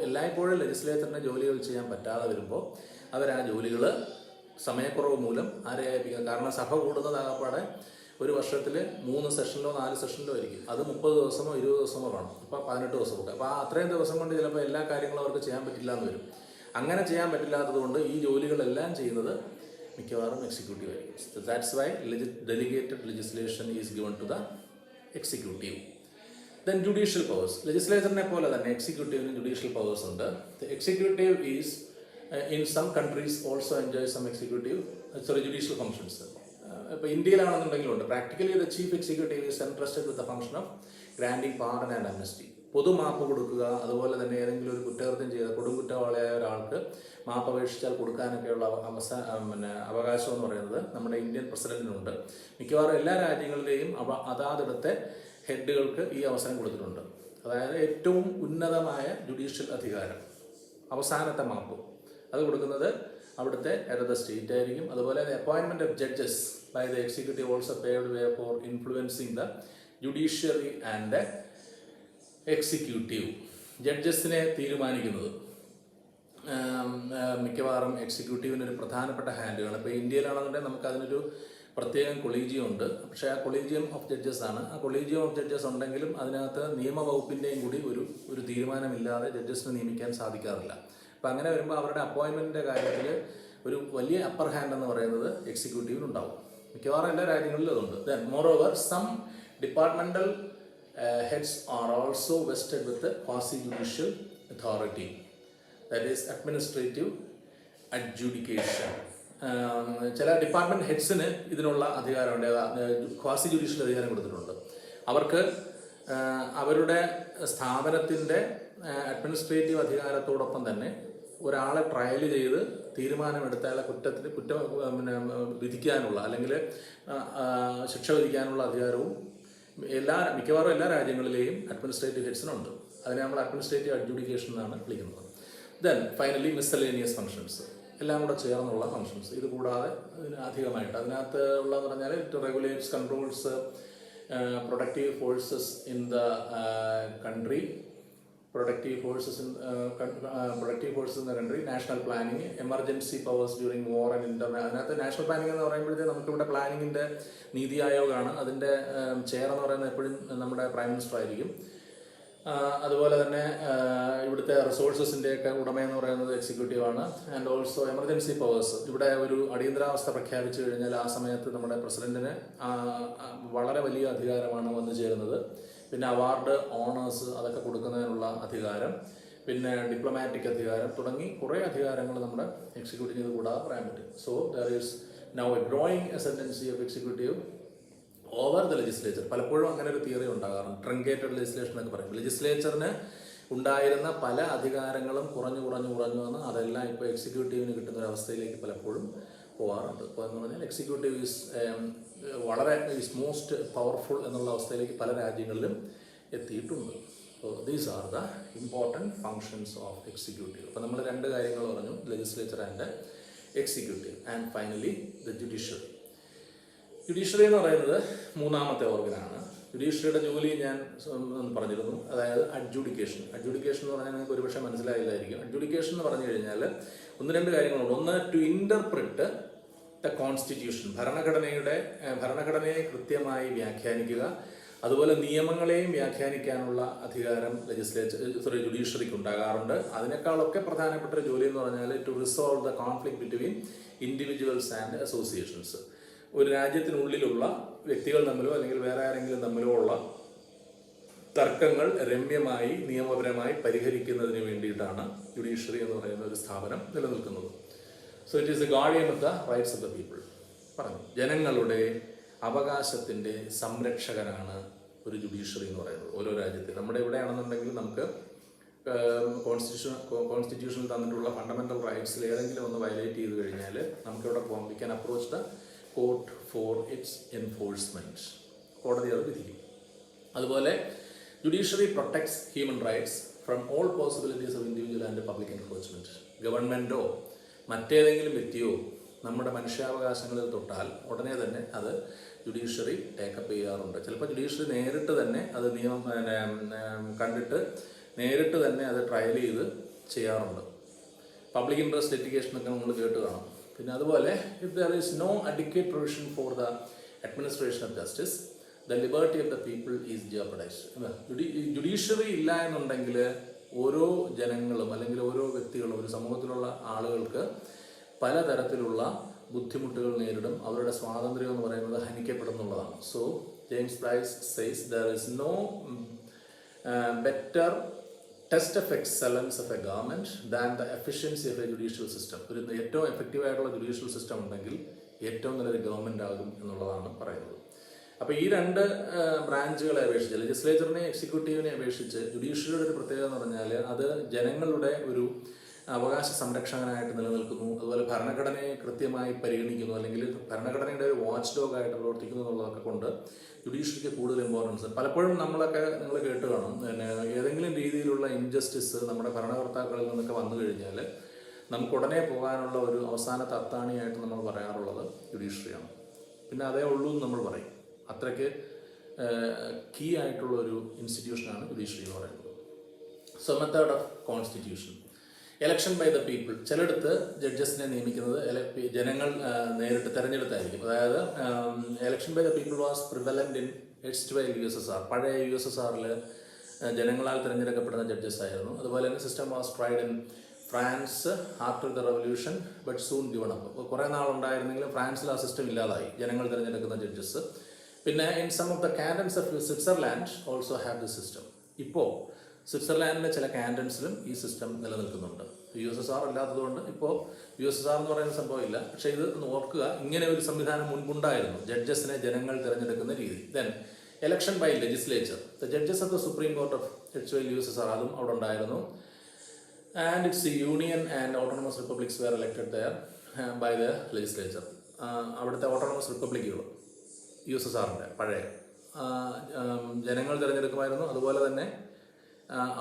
എല്ലായ്പ്പോഴും ലെജിസ്ലേച്ചറിൻ്റെ ജോലികൾ ചെയ്യാൻ പറ്റാതെ വരുമ്പോൾ അവർ ആ ജോലികൾ സമയക്കുറവ് മൂലം ആരെ ഏൽപ്പിക്കുക. കാരണം സഭ കൂടുന്നതാകപ്പാടെ ഒരു വർഷത്തിൽ 3 സെഷനിലോ 4 സെഷനിലോ ആയിരിക്കും. അത് 30 ദിവസമോ 20 ദിവസമോ വേണം. അപ്പോൾ 18 ദിവസമൊക്കെ. അപ്പോൾ അത്രയും ദിവസം കൊണ്ട് ചിലപ്പോൾ എല്ലാ കാര്യങ്ങളും അവർക്ക് ചെയ്യാൻ പറ്റില്ല എന്ന് വരും. അങ്ങനെ ചെയ്യാൻ പറ്റില്ലാത്തത് കൊണ്ട് ഈ ജോലികളെല്ലാം ചെയ്യുന്നത് മിക്കവാറും എക്സിക്യൂട്ടീവ് ആയിരിക്കും. That's why delegated legislation is given to the executive. Then judicial powers. ലെജിസ്ലേച്ചറിനെ പോലെ തന്നെ എക്സിക്യൂട്ടീവിന് ജുഡീഷ്യൽ പവേഴ്സ് ഉണ്ട്. The executive is in some countries also enjoy some judicial functions. ഇപ്പോൾ ഇന്ത്യയിലാണെന്നുണ്ടെങ്കിലുണ്ട്. Practically the chief executive is entrusted with the function of granting pardon and amnesty. പൊതുമാപ്പ് കൊടുക്കുക, അതുപോലെ തന്നെ ഏതെങ്കിലും ഒരു കുറ്റകൃത്യം ചെയ്ത കൊടുങ്കുറ്റവാളിയായ ഒരാൾക്ക് മാപ്പ് അപേക്ഷിച്ചാൽ കൊടുക്കാനൊക്കെയുള്ള അവകാശം എന്ന് പറയുന്നത് നമ്മുടെ ഇന്ത്യൻ പ്രസിഡന്റിനുണ്ട്. മിക്കവാറും എല്ലാ രാജ്യങ്ങളിലെയും അതാതിടത്തെ ഹെഡുകൾക്ക് ഈ അവസരം കൊടുത്തിട്ടുണ്ട്. അതായത് ഏറ്റവും ഉന്നതമായ ജുഡീഷ്യൽ അധികാരം, അവസാനത്തെ മാപ്പ്, അത് കൊടുക്കുന്നത് അവിടുത്തെ ഹെഡ് ഓഫ് ദ സ്റ്റേറ്റ് ആയിരിക്കും. അതുപോലെ അപ്പോയിൻമെന്റ് of judges by the executive also paved way for influencing the judiciary and executive. ജഡ്ജസിനെ തീരുമാനിക്കുന്നത് മിക്കവാറും എക്സിക്യൂട്ടീവിനൊരു പ്രധാനപ്പെട്ട ഹാൻഡുകളാണ്. ഇപ്പോൾ ഇന്ത്യയിലാണെന്നുണ്ടെങ്കിൽ നമുക്കതിനൊരു പ്രത്യേകം കൊളീജിയം ഉണ്ട്. പക്ഷേ ആ കൊളീജിയം ഓഫ് ജഡ്ജസ് ആണ്. ആ കൊളീജിയം ഓഫ് ജഡ്ജസ് ഉണ്ടെങ്കിലും അതിനകത്ത് നിയമവകുപ്പിൻ്റെയും കൂടി ഒരു തീരുമാനമില്ലാതെ ജഡ്ജസിനെ നിയമിക്കാൻ സാധിക്കാറില്ല. അപ്പം അങ്ങനെ വരുമ്പോൾ അവരുടെ അപ്പോയിൻമെൻറ്റിൻ്റെ കാര്യത്തിൽ ഒരു വലിയ അപ്പർ ഹാൻഡ് എന്ന് പറയുന്നത് എക്സിക്യൂട്ടീവിനുണ്ടാവും. മിക്കവാറും എല്ലാ രാജ്യങ്ങളിലും അതുണ്ട്. Then moreover some departmental heads are also vested with the quasi-judicial authority, that is administrative adjudication. ചില ഡിപ്പാർട്ട്മെൻറ്റ് ഹെഡ്സിന് ഇതിനുള്ള അധികാരമുണ്ട്, ക്വാസി ജുഡീഷ്യൽ അധികാരം കൊടുത്തിട്ടുണ്ട്. അവർക്ക് അവരുടെ സ്ഥാപനത്തിൻ്റെ അഡ്മിനിസ്ട്രേറ്റീവ് അധികാരത്തോടൊപ്പം തന്നെ ഒരാളെ ട്രയൽ ചെയ്ത് തീരുമാനമെടുത്ത അയാളെ വിധിക്കാനുള്ള അല്ലെങ്കിൽ ശിക്ഷ വിധിക്കാനുള്ള അധികാരവും മിക്കവാറും എല്ലാ രാജ്യങ്ങളിലെയും അഡ്മിനിസ്ട്രേറ്റീവ് ഹെഡ്സിനുണ്ട്. അതിനെ നമ്മൾ അഡ്മിനിസ്ട്രേറ്റീവ് അഡ്ജുഡിക്കേഷൻ എന്നാണ് വിളിക്കുന്നത്. ദെൻ ഫൈനലി മിസ്സലേനിയസ് ഫങ്ഷൻസ്, എല്ലാം കൂടെ ചേർന്നുള്ള ഫങ്ഷൻസ്. ഇത് കൂടാതെ അധികമായിട്ട് അതിനകത്ത് ഉള്ളതെന്ന് പറഞ്ഞാൽ it regulates, controls productive forces in the country, productive forces in the country, national planning, emergency powers during war and അതിനകത്ത് നാഷണൽ പ്ലാനിങ് എന്ന് പറയുമ്പോഴത്തേക്ക് നമുക്കിവിടെ പ്ലാനിങ്ങിൻ്റെ നീതി ആയോഗാണ്. അതിൻ്റെ ചെയർ എന്ന് പറയുന്നത് എപ്പോഴും നമ്മുടെ പ്രൈം മിനിസ്റ്റർ ആയിരിക്കും. അതുപോലെ തന്നെ ഇവിടുത്തെ റിസോഴ്സസിൻ്റെയൊക്കെ ഉടമയെന്ന് പറയുന്നത് എക്സിക്യൂട്ടീവാണ്. And also emergency powers. ഇവിടെ ഒരു അടിയന്തരാവസ്ഥ പ്രഖ്യാപിച്ചു കഴിഞ്ഞാൽ ആ സമയത്ത് നമ്മുടെ പ്രസിഡന്റിന് വളരെ വലിയ അധികാരമാണ് വന്നു ചേരുന്നത്. പിന്നെ അവാർഡ്, ഓണേഴ്സ് അതൊക്കെ കൊടുക്കുന്നതിനുള്ള അധികാരം, പിന്നെ ഡിപ്ലോമാറ്റിക് അധികാരം തുടങ്ങി കുറേ അധികാരങ്ങൾ നമ്മുടെ എക്സിക്യൂട്ടീവ് ഇത് കൂടാതെ പറയാൻ പറ്റും. So there is now a growing ascendancy of executive over the legislature. പലപ്പോഴും അങ്ങനെ ഒരു തിയറി ഉണ്ടാകാറുണ്ട്, ട്രങ്കേറ്റഡ് ലെജിസ്ലേഷൻ എന്നൊക്കെ പറയും. ലെജിസ്ലേച്ചറിന് ഉണ്ടായിരുന്ന പല അധികാരങ്ങളും കുറഞ്ഞു വന്ന് അതെല്ലാം ഇപ്പോൾ എക്സിക്യൂട്ടീവിന് കിട്ടുന്ന ഒരു അവസ്ഥയിലേക്ക് പലപ്പോഴും പോകാറുണ്ട്. അപ്പോൾ എന്ന് പറഞ്ഞാൽ എക്സിക്യൂട്ടീവ് ഈസ് മോസ്റ്റ് പവർഫുൾ എന്നുള്ള അവസ്ഥയിലേക്ക് പല രാജ്യങ്ങളിലും എത്തിയിട്ടുണ്ട്. So these are the important functions of executive. അപ്പോൾ നമ്മൾ 2 കാര്യങ്ങൾ പറഞ്ഞു, legislature and executive. And finally the judiciary. Judiciary എന്ന് പറയുന്നത് 3ാമത്തെ ഓർഗനാണ്. ജുഡീഷ്യറിയുടെ ജോലി ഞാൻ പറഞ്ഞിരുന്നു, അതായത് അഡ്ജുഡിക്കേഷൻ. അഡ്ജുഡിക്കേഷൻ എന്ന് പറഞ്ഞാൽ നിങ്ങൾക്ക് ഒരുപക്ഷെ മനസ്സിലായില്ലായിരിക്കും. അഡ്ജുഡിക്കേഷൻ എന്ന് പറഞ്ഞു കഴിഞ്ഞാൽ 1-2 കാര്യങ്ങളുണ്ട്. ഒന്ന്, ടു ഇൻ്റർപ്രിറ്റ് ദ കോൺസ്റ്റിറ്റ്യൂഷൻ, ഭരണഘടനയെ കൃത്യമായി വ്യാഖ്യാനിക്കുക. അതുപോലെ നിയമങ്ങളെയും വ്യാഖ്യാനിക്കാനുള്ള അധികാരം ജുഡീഷ്യറിക്ക് ഉണ്ടാകാറുണ്ട്. അതിനേക്കാളൊക്കെ പ്രധാനപ്പെട്ട ഒരു ജോലി എന്ന് പറഞ്ഞാൽ to resolve the conflict between individuals and associations. ഒരു രാജ്യത്തിനുള്ളിലുള്ള വ്യക്തികൾ തമ്മിലോ അല്ലെങ്കിൽ വേറെ ആരെങ്കിലും തമ്മിലോ ഉള്ള തർക്കങ്ങൾ രമ്യമായി നിയമപരമായി പരിഹരിക്കുന്നതിന് വേണ്ടിയിട്ടാണ് ജുഡീഷ്യറി എന്ന് പറയുന്ന ഒരു സ്ഥാപനം നിലനിൽക്കുന്നത്. So it is the guardian of the rights of the people. പറഞ്ഞു, ജനങ്ങളുടെ അവകാശത്തിൻ്റെ സംരക്ഷകനാണ് ഒരു ജുഡീഷ്യറി എന്ന് പറയുന്നത് ഓരോ രാജ്യത്തിൽ. നമ്മുടെ ഇവിടെയാണെന്നുണ്ടെങ്കിൽ നമുക്ക് കോൺസ്റ്റിറ്റ്യൂഷനിൽ തന്നിട്ടുള്ള ഫണ്ടമെൻ്റൽ റൈറ്റ്സിൽ ഏതെങ്കിലും ഒന്ന് വയലേറ്റ് ചെയ്ത് കഴിഞ്ഞാൽ നമുക്കിവിടെ പോകാം. We can approach the court for its enforcement. കോടതി അത് വിധിക്കും. അതുപോലെ judiciary protects human rights from all possibilities of individual and public enforcement. ഗവൺമെൻറ്റോ മറ്റേതെങ്കിലും വ്യക്തിയോ നമ്മുടെ മനുഷ്യാവകാശങ്ങളിൽ തൊട്ടാൽ ഉടനെ തന്നെ അത് ജുഡീഷ്യറി ടേക്കപ്പ് ചെയ്യാറുണ്ട്. ചിലപ്പോൾ ജുഡീഷ്യറി നേരിട്ട് തന്നെ അത് നിയമം കണ്ടിട്ട് നേരിട്ട് തന്നെ അത് ട്രയൽ ചെയ്ത് ചെയ്യാറുണ്ട്. പബ്ലിക് ഇൻട്രസ്റ്റ് ലിറ്റിഗേഷനൊക്കെ നമ്മൾ കേട്ട് കാണും. പിന്നെ അതുപോലെ if there is no adequate provision for the administration of justice the liberty of the people is jeopardized. Judiciary ഇല്ല എന്നുണ്ടെങ്കിൽ ഓരോ ജനങ്ങളും അല്ലെങ്കിൽ ഓരോ വ്യക്തികളും ഒരു സമൂഹത്തിലുള്ള ആളുകൾക്ക് പലതരത്തിലുള്ള ബുദ്ധിമുട്ടുകൾ നേരിടും. അവരുടെ സ്വാതന്ത്ര്യം എന്ന് പറയുന്നത് ഹനിക്കപ്പെടുന്നുള്ളതാണ്. So James Bryce says there is no better test of excellence of a government than the efficiency of a judicial system. ഒരു ഏറ്റവും എഫക്റ്റീവായിട്ടുള്ള ജുഡീഷ്യൽ സിസ്റ്റം ഉണ്ടെങ്കിൽ ഏറ്റവും നല്ലൊരു ഗവൺമെൻറ് ആകും എന്നുള്ളതാണ് പറയുന്നത്. അപ്പോൾ ഈ രണ്ട് ബ്രാഞ്ചുകളെ അപേക്ഷിച്ച്, ലെജിസ്ലേച്ചറിനെ എക്സിക്യൂട്ടീവിനെ അപേക്ഷിച്ച് ജുഡീഷ്യറിയുടെ ഒരു പ്രത്യേകത എന്ന് പറഞ്ഞാൽ അത് ജനങ്ങളുടെ ഒരു അവകാശ സംരക്ഷകനായിട്ട് നിലനിൽക്കുന്നു. അതുപോലെ ഭരണഘടനയെ കൃത്യമായി പരിഗണിക്കുന്നു, അല്ലെങ്കിൽ ഭരണഘടനയുടെ ഒരു വാച്ച് ഡോഗായിട്ട് പ്രവർത്തിക്കുന്നു എന്നുള്ളതൊക്കെ കൊണ്ട് ജുഡീഷ്യറിക്ക് കൂടുതൽ ഇമ്പോർട്ടൻസ്. പലപ്പോഴും നിങ്ങൾ കേട്ട് കാണും, പിന്നെ ഏതെങ്കിലും രീതിയിലുള്ള ഇൻജസ്റ്റിസ് നമ്മുടെ ഭരണകർത്താക്കളിൽ നിന്നൊക്കെ വന്നു കഴിഞ്ഞാൽ നമുക്ക് ഉടനെ പോകാനുള്ള ഒരു അവസാനത്തെ അത്താണിയായിട്ട് നമ്മൾ പറയാറുള്ളത് ജുഡീഷ്യറിയാണ്. പിന്നെ അതേ ഉള്ളൂ എന്ന് നമ്മൾ പറയും. അത്രയ്ക്ക് കീ ആയിട്ടുള്ള ഒരു ഇൻസ്റ്റിറ്റ്യൂഷനാണ് ജുഡീഷ്യറി എന്ന് പറയുന്നത്. So method of constitution, election by the people. ചിലയിടത്ത് ജഡ്ജസിനെ നിയമിക്കുന്നത് ജനങ്ങൾ നേരിട്ട് തിരഞ്ഞെടുത്തായിരിക്കും. അതായത് election by the people was prevalent in erstwhile USSR. പഴയ USSRൽ ജനങ്ങളാൽ തിരഞ്ഞെടുക്കപ്പെടുന്ന ജഡ്ജസ് ആയിരുന്നു. അതുപോലെ തന്നെ system was tried in France after the revolution but soon given up. കുറേ നാളുണ്ടായിരുന്നെങ്കിലും ഫ്രാൻസിൽ ആ സിസ്റ്റം ഇല്ലാതായി, ജനങ്ങൾ തിരഞ്ഞെടുക്കുന്ന ജഡ്ജസ്. പിന്നെ in some of the cantons of Switzerland also have the system. ഇപ്പോൾ സ്വിറ്റ്സർലാൻഡിലെ ചില കാൻഡൻസിലും ഈ സിസ്റ്റം നിലനിൽക്കുന്നുണ്ട്. USSR അല്ലാത്തതുകൊണ്ട് ഇപ്പോൾ USSR എന്ന് പറയുന്ന സംഭവം ഇല്ല. പക്ഷേ ഇത് ഓർക്കുക, ഇങ്ങനെ ഒരു സംവിധാനം മുൻപുണ്ടായിരുന്നു, ജഡ്ജസിനെ ജനങ്ങൾ തിരഞ്ഞെടുക്കുന്ന രീതി. Then election by legislature, the judges of the supreme court of USSR, അതും അവിടെ ഉണ്ടായിരുന്നു. And its union and autonomous republics were elected there by the legislature. അവിടുത്തെ ഓട്ടോണമസ് റിപ്പബ്ലിക്കുകൾ USSRൻ്റെ പഴയ ജനങ്ങൾ തിരഞ്ഞെടുക്കുമായിരുന്നു. അതുപോലെ തന്നെ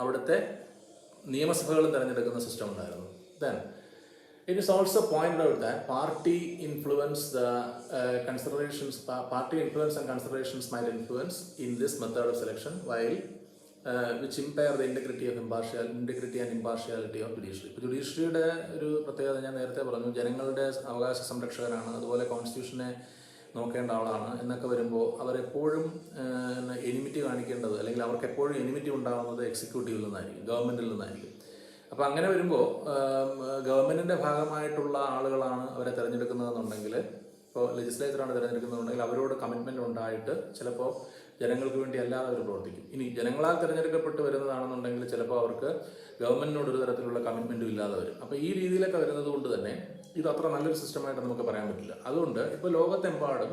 അവിടുത്തെ നിയമസഭകളും തിരഞ്ഞെടുക്കുന്ന സിസ്റ്റം ഉണ്ടായിരുന്നു. Then it is also pointed out that party influence and considerations might influence in this method of selection while which impair the integrity and impartiality of judiciary. ഇപ്പോൾ ജുഡീഷ്യറിയുടെ ഒരു പ്രത്യേകത ഞാൻ നേരത്തെ പറഞ്ഞു, ജനങ്ങളുടെ അവകാശ സംരക്ഷകനാണ്, അതുപോലെ കോൺസ്റ്റിറ്റ്യൂഷനെ നോക്കേണ്ട ആളാണ് എന്നൊക്കെ വരുമ്പോൾ അവരെപ്പോഴും എനിമിറ്റി കാണിക്കേണ്ടത്, അല്ലെങ്കിൽ അവർക്ക് എപ്പോഴും എനിമിറ്റി ഉണ്ടാകുന്നത് എക്സിക്യൂട്ടീവിൽ നിന്നായിരിക്കും, ഗവൺമെൻറ്റിൽ നിന്നായിരിക്കും. അപ്പോൾ അങ്ങനെ വരുമ്പോൾ ഗവൺമെൻറ്റിൻ്റെ ഭാഗമായിട്ടുള്ള ആളുകളാണ് അവരെ തിരഞ്ഞെടുക്കുന്നതെന്നുണ്ടെങ്കിൽ, ഇപ്പോൾ ലെജിസ്ലേച്ചറാണ് തിരഞ്ഞെടുക്കുന്നതെന്നുണ്ടെങ്കിൽ അവരോട് കമ്മിറ്റ്മെൻറ്റ് ഉണ്ടായിട്ട് ചിലപ്പോൾ ജനങ്ങൾക്ക് വേണ്ടി അല്ലാതെ അവർ പ്രവർത്തിക്കും. ഇനി ജനങ്ങളാൽ തിരഞ്ഞെടുക്കപ്പെട്ട് വരുന്നതാണെന്നുണ്ടെങ്കിൽ ചിലപ്പോൾ അവർക്ക് ഗവൺമെൻറ്റിനോട് ഒരു തരത്തിലുള്ള കമ്മിറ്റ്മെൻറ്റും ഇല്ലാതെ വരും. അപ്പോൾ ഈ രീതിയിലൊക്കെ വരുന്നത് കൊണ്ട് തന്നെ ഇത് അത്ര നല്ലൊരു സിസ്റ്റമായിട്ട് നമുക്ക് പറയാൻ പറ്റില്ല. അതുകൊണ്ട് ഇപ്പോൾ ലോകത്തെമ്പാടും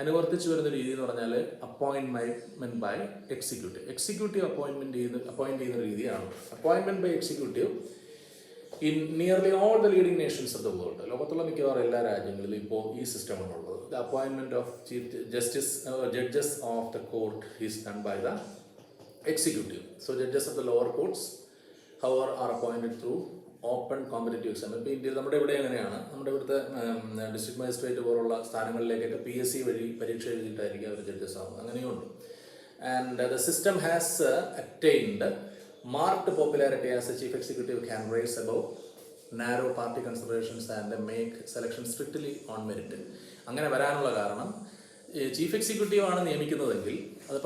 അനുവർത്തിച്ചു വരുന്ന രീതി എന്ന് പറഞ്ഞാൽ അപ്പോയിൻമെൻറ്റ് ബൈ എക്സിക്യൂട്ടീവ് അപ്പോയിൻറ്റ് ചെയ്യുന്ന രീതിയാണ്. Appointment by executive in nearly all the leading nations of the world. ലോകത്തുള്ള മിക്കവാറും എല്ലാ രാജ്യങ്ങളിലും ഇപ്പോൾ ഈ സിസ്റ്റമാണുള്ളത്. The appointment of judges of the court is done by the executive. So judges of the lower courts however are appointed through open competitive exam. ഇപ്പോൾ ഇന്ത്യയിൽ നമ്മുടെ ഇവിടെ എങ്ങനെയാണ്, നമ്മുടെ ഇവിടുത്തെ ഡിസ്ട്രിക്ട് മജിസ്ട്രേറ്റ് പോലുള്ള സ്ഥാനങ്ങളിലേക്കൊക്കെ PSC വഴി പരീക്ഷ എഴുതിയിട്ടായിരിക്കും അവർ ജഡ്ജസ് ആവുന്നത്. അങ്ങനെയുണ്ട്. And the system has attained marked popularity as the chief executive can raise above narrow party considerations and make selection strictly on merit. അങ്ങനെ വരാനുള്ള കാരണം ചീഫ് എക്സിക്യൂട്ടീവ് ആണ് നിയമിക്കുന്നതെങ്കിൽ, അത്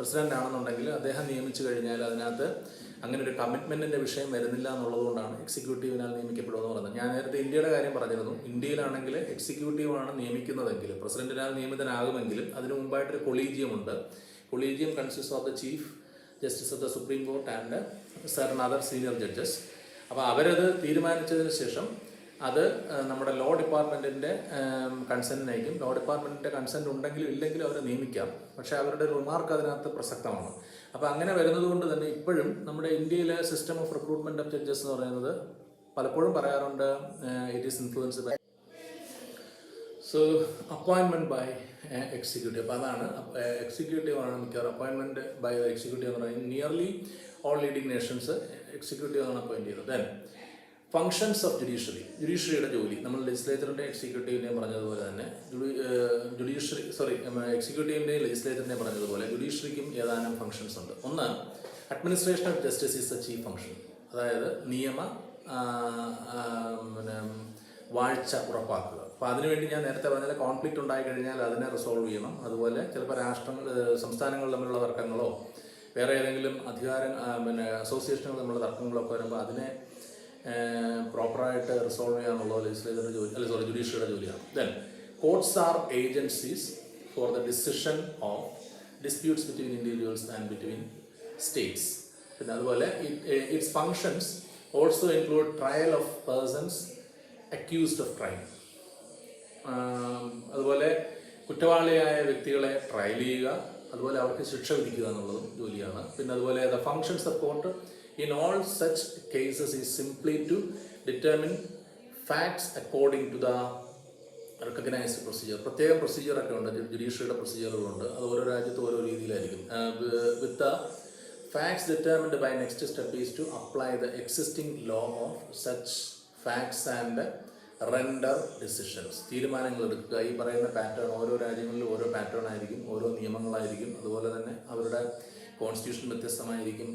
പ്രസിഡന്റ് ആണെന്നുണ്ടെങ്കിൽ അദ്ദേഹം നിയമിച്ചു കഴിഞ്ഞാൽ അതിനകത്ത് അങ്ങനെ ഒരു കമ്മിറ്റ്മെൻറ്റിൻ്റെ വിഷയം വരുന്നില്ല എന്നുള്ളതുകൊണ്ടാണ് എക്സിക്യൂട്ടീവിനാൽ നിയമിക്കപ്പെടുമെന്ന് പറയുന്നത്. ഞാൻ നേരത്തെ ഇന്ത്യയുടെ കാര്യം പറഞ്ഞിരുന്നു. ഇന്ത്യയിലാണെങ്കിൽ എക്സിക്യൂട്ടീവാണ് നിയമിക്കുന്നതെങ്കിൽ, പ്രസിഡന്റിനാൽ നിയമിതനാകുമെങ്കിലും അതിനു മുമ്പായിട്ടൊരു കൊളീജിയം ഉണ്ട്. Collegium consist of the chief justice of the supreme court and certain other senior judges. അപ്പോൾ അവരത് തീരുമാനിച്ചതിന് ശേഷം അത് നമ്മുടെ ലോ ഡിപ്പാർട്ട്മെൻറ്റിൻ്റെ കൺസെൻറ്റിനേക്കും. ലോ ഡിപ്പാർട്ട്മെൻറ്റിൻ്റെ കൺസെൻറ്റ് ഉണ്ടെങ്കിലും ഇല്ലെങ്കിലും അവരെ നിയമിക്കാം. പക്ഷേ അവരുടെ റിമാർക്ക് അതിനകത്ത് പ്രസക്തമാണ്. അപ്പോൾ അങ്ങനെ വരുന്നത് കൊണ്ട് തന്നെ ഇപ്പോഴും നമ്മുടെ ഇന്ത്യയിലെ system of recruitment of judges എന്ന് പറയുന്നത് പലപ്പോഴും പറയാറുണ്ട് it is influenced by appointment by executive. അപ്പോൾ അതാണ് എക്സിക്യൂട്ടീവ് ആണ് മിക്കവാറും അപ്പോയിൻമെൻറ്റ് ബൈ എക്സിക്യൂട്ടീവ് എന്ന് പറയുന്നത്. Nearly all leading Nations executive ആണ് അപ്പോയിൻറ്റ് ചെയ്തത്. ദെൻ ഫങ്ഷൻസ് ഓഫ് ജുഡീഷ്യറിയുടെ ജോലി നമ്മൾ ലെജിസ്ലേച്ചറിൻ്റെ എക്സിക്യൂട്ടീവിൻ്റെയും പറഞ്ഞതുപോലെ തന്നെ എക്സിക്യൂട്ടീവിൻ്റെയും ലെജിസ്ലേച്ചറിൻ്റെയും പറഞ്ഞതുപോലെ ജുഡീഷ്യറിക്കും ഏതാനും ഫങ്ഷൻസ് ഉണ്ട്. ഒന്ന്, administration of justice is A chief function. അതായത് വാഴ്ച ഉറപ്പാക്കുക. അപ്പോൾ അതിനുവേണ്ടി ഞാൻ നേരത്തെ പറഞ്ഞാൽ കോൺഫ്ലിക്റ്റ് ഉണ്ടായി കഴിഞ്ഞാൽ അതിനെ റിസോൾവ് ചെയ്യണം. അതുപോലെ ചിലപ്പോൾ സംസ്ഥാനങ്ങൾ തമ്മിലുള്ള തർക്കങ്ങളോ വേറെ ഏതെങ്കിലും അസോസിയേഷനുകൾ തമ്മിലുള്ള തർക്കങ്ങളൊക്കെ വരുമ്പോൾ അതിനെ പ്രോപ്പറായിട്ട് റിസോൾവ് ചെയ്യാന്നുള്ളത് ലെജിസ്ലേച്ചറിൻ്റെ ജോലി, ജുഡീഷ്യറിയുടെ ജോലിയാണ്. Then courts are agencies for the decision of disputes between individuals and between states. പിന്നെ അതുപോലെ its functions also include trial of persons accused of crime. അതുപോലെ കുറ്റവാളിയായ വ്യക്തികളെ ട്രയൽ ചെയ്യുക, അതുപോലെ അവർക്ക് ശിക്ഷ വിധിക്കുക എന്നുള്ളതും ജോലിയാണ്. പിന്നെ അതുപോലെ the functions of court in all such cases is simply to determine facts according to the recognized procedure. പ്രത്യേക പ്രൊസീജിയറൊക്കെ ഉണ്ട്, ജുഡീഷ്യറിയുടെ പ്രൊസീജിയറുകളുണ്ട്. അത് ഓരോ രാജ്യത്തും ഓരോ രീതിയിലായിരിക്കും. With the facts determined by next step is to apply the existing law of such facts and render decisions. തീരുമാനങ്ങൾ എടുക്കുക. ഈ പറയുന്ന പാറ്റേൺ ഓരോ രാജ്യങ്ങളിലും ഓരോ പാറ്റേൺ ആയിരിക്കും, ഓരോ നിയമങ്ങളായിരിക്കും. അതുപോലെ തന്നെ അവരുടെ കോൺസ്റ്റിറ്റ്യൂഷൻ വ്യത്യസ്തമായിരിക്കും,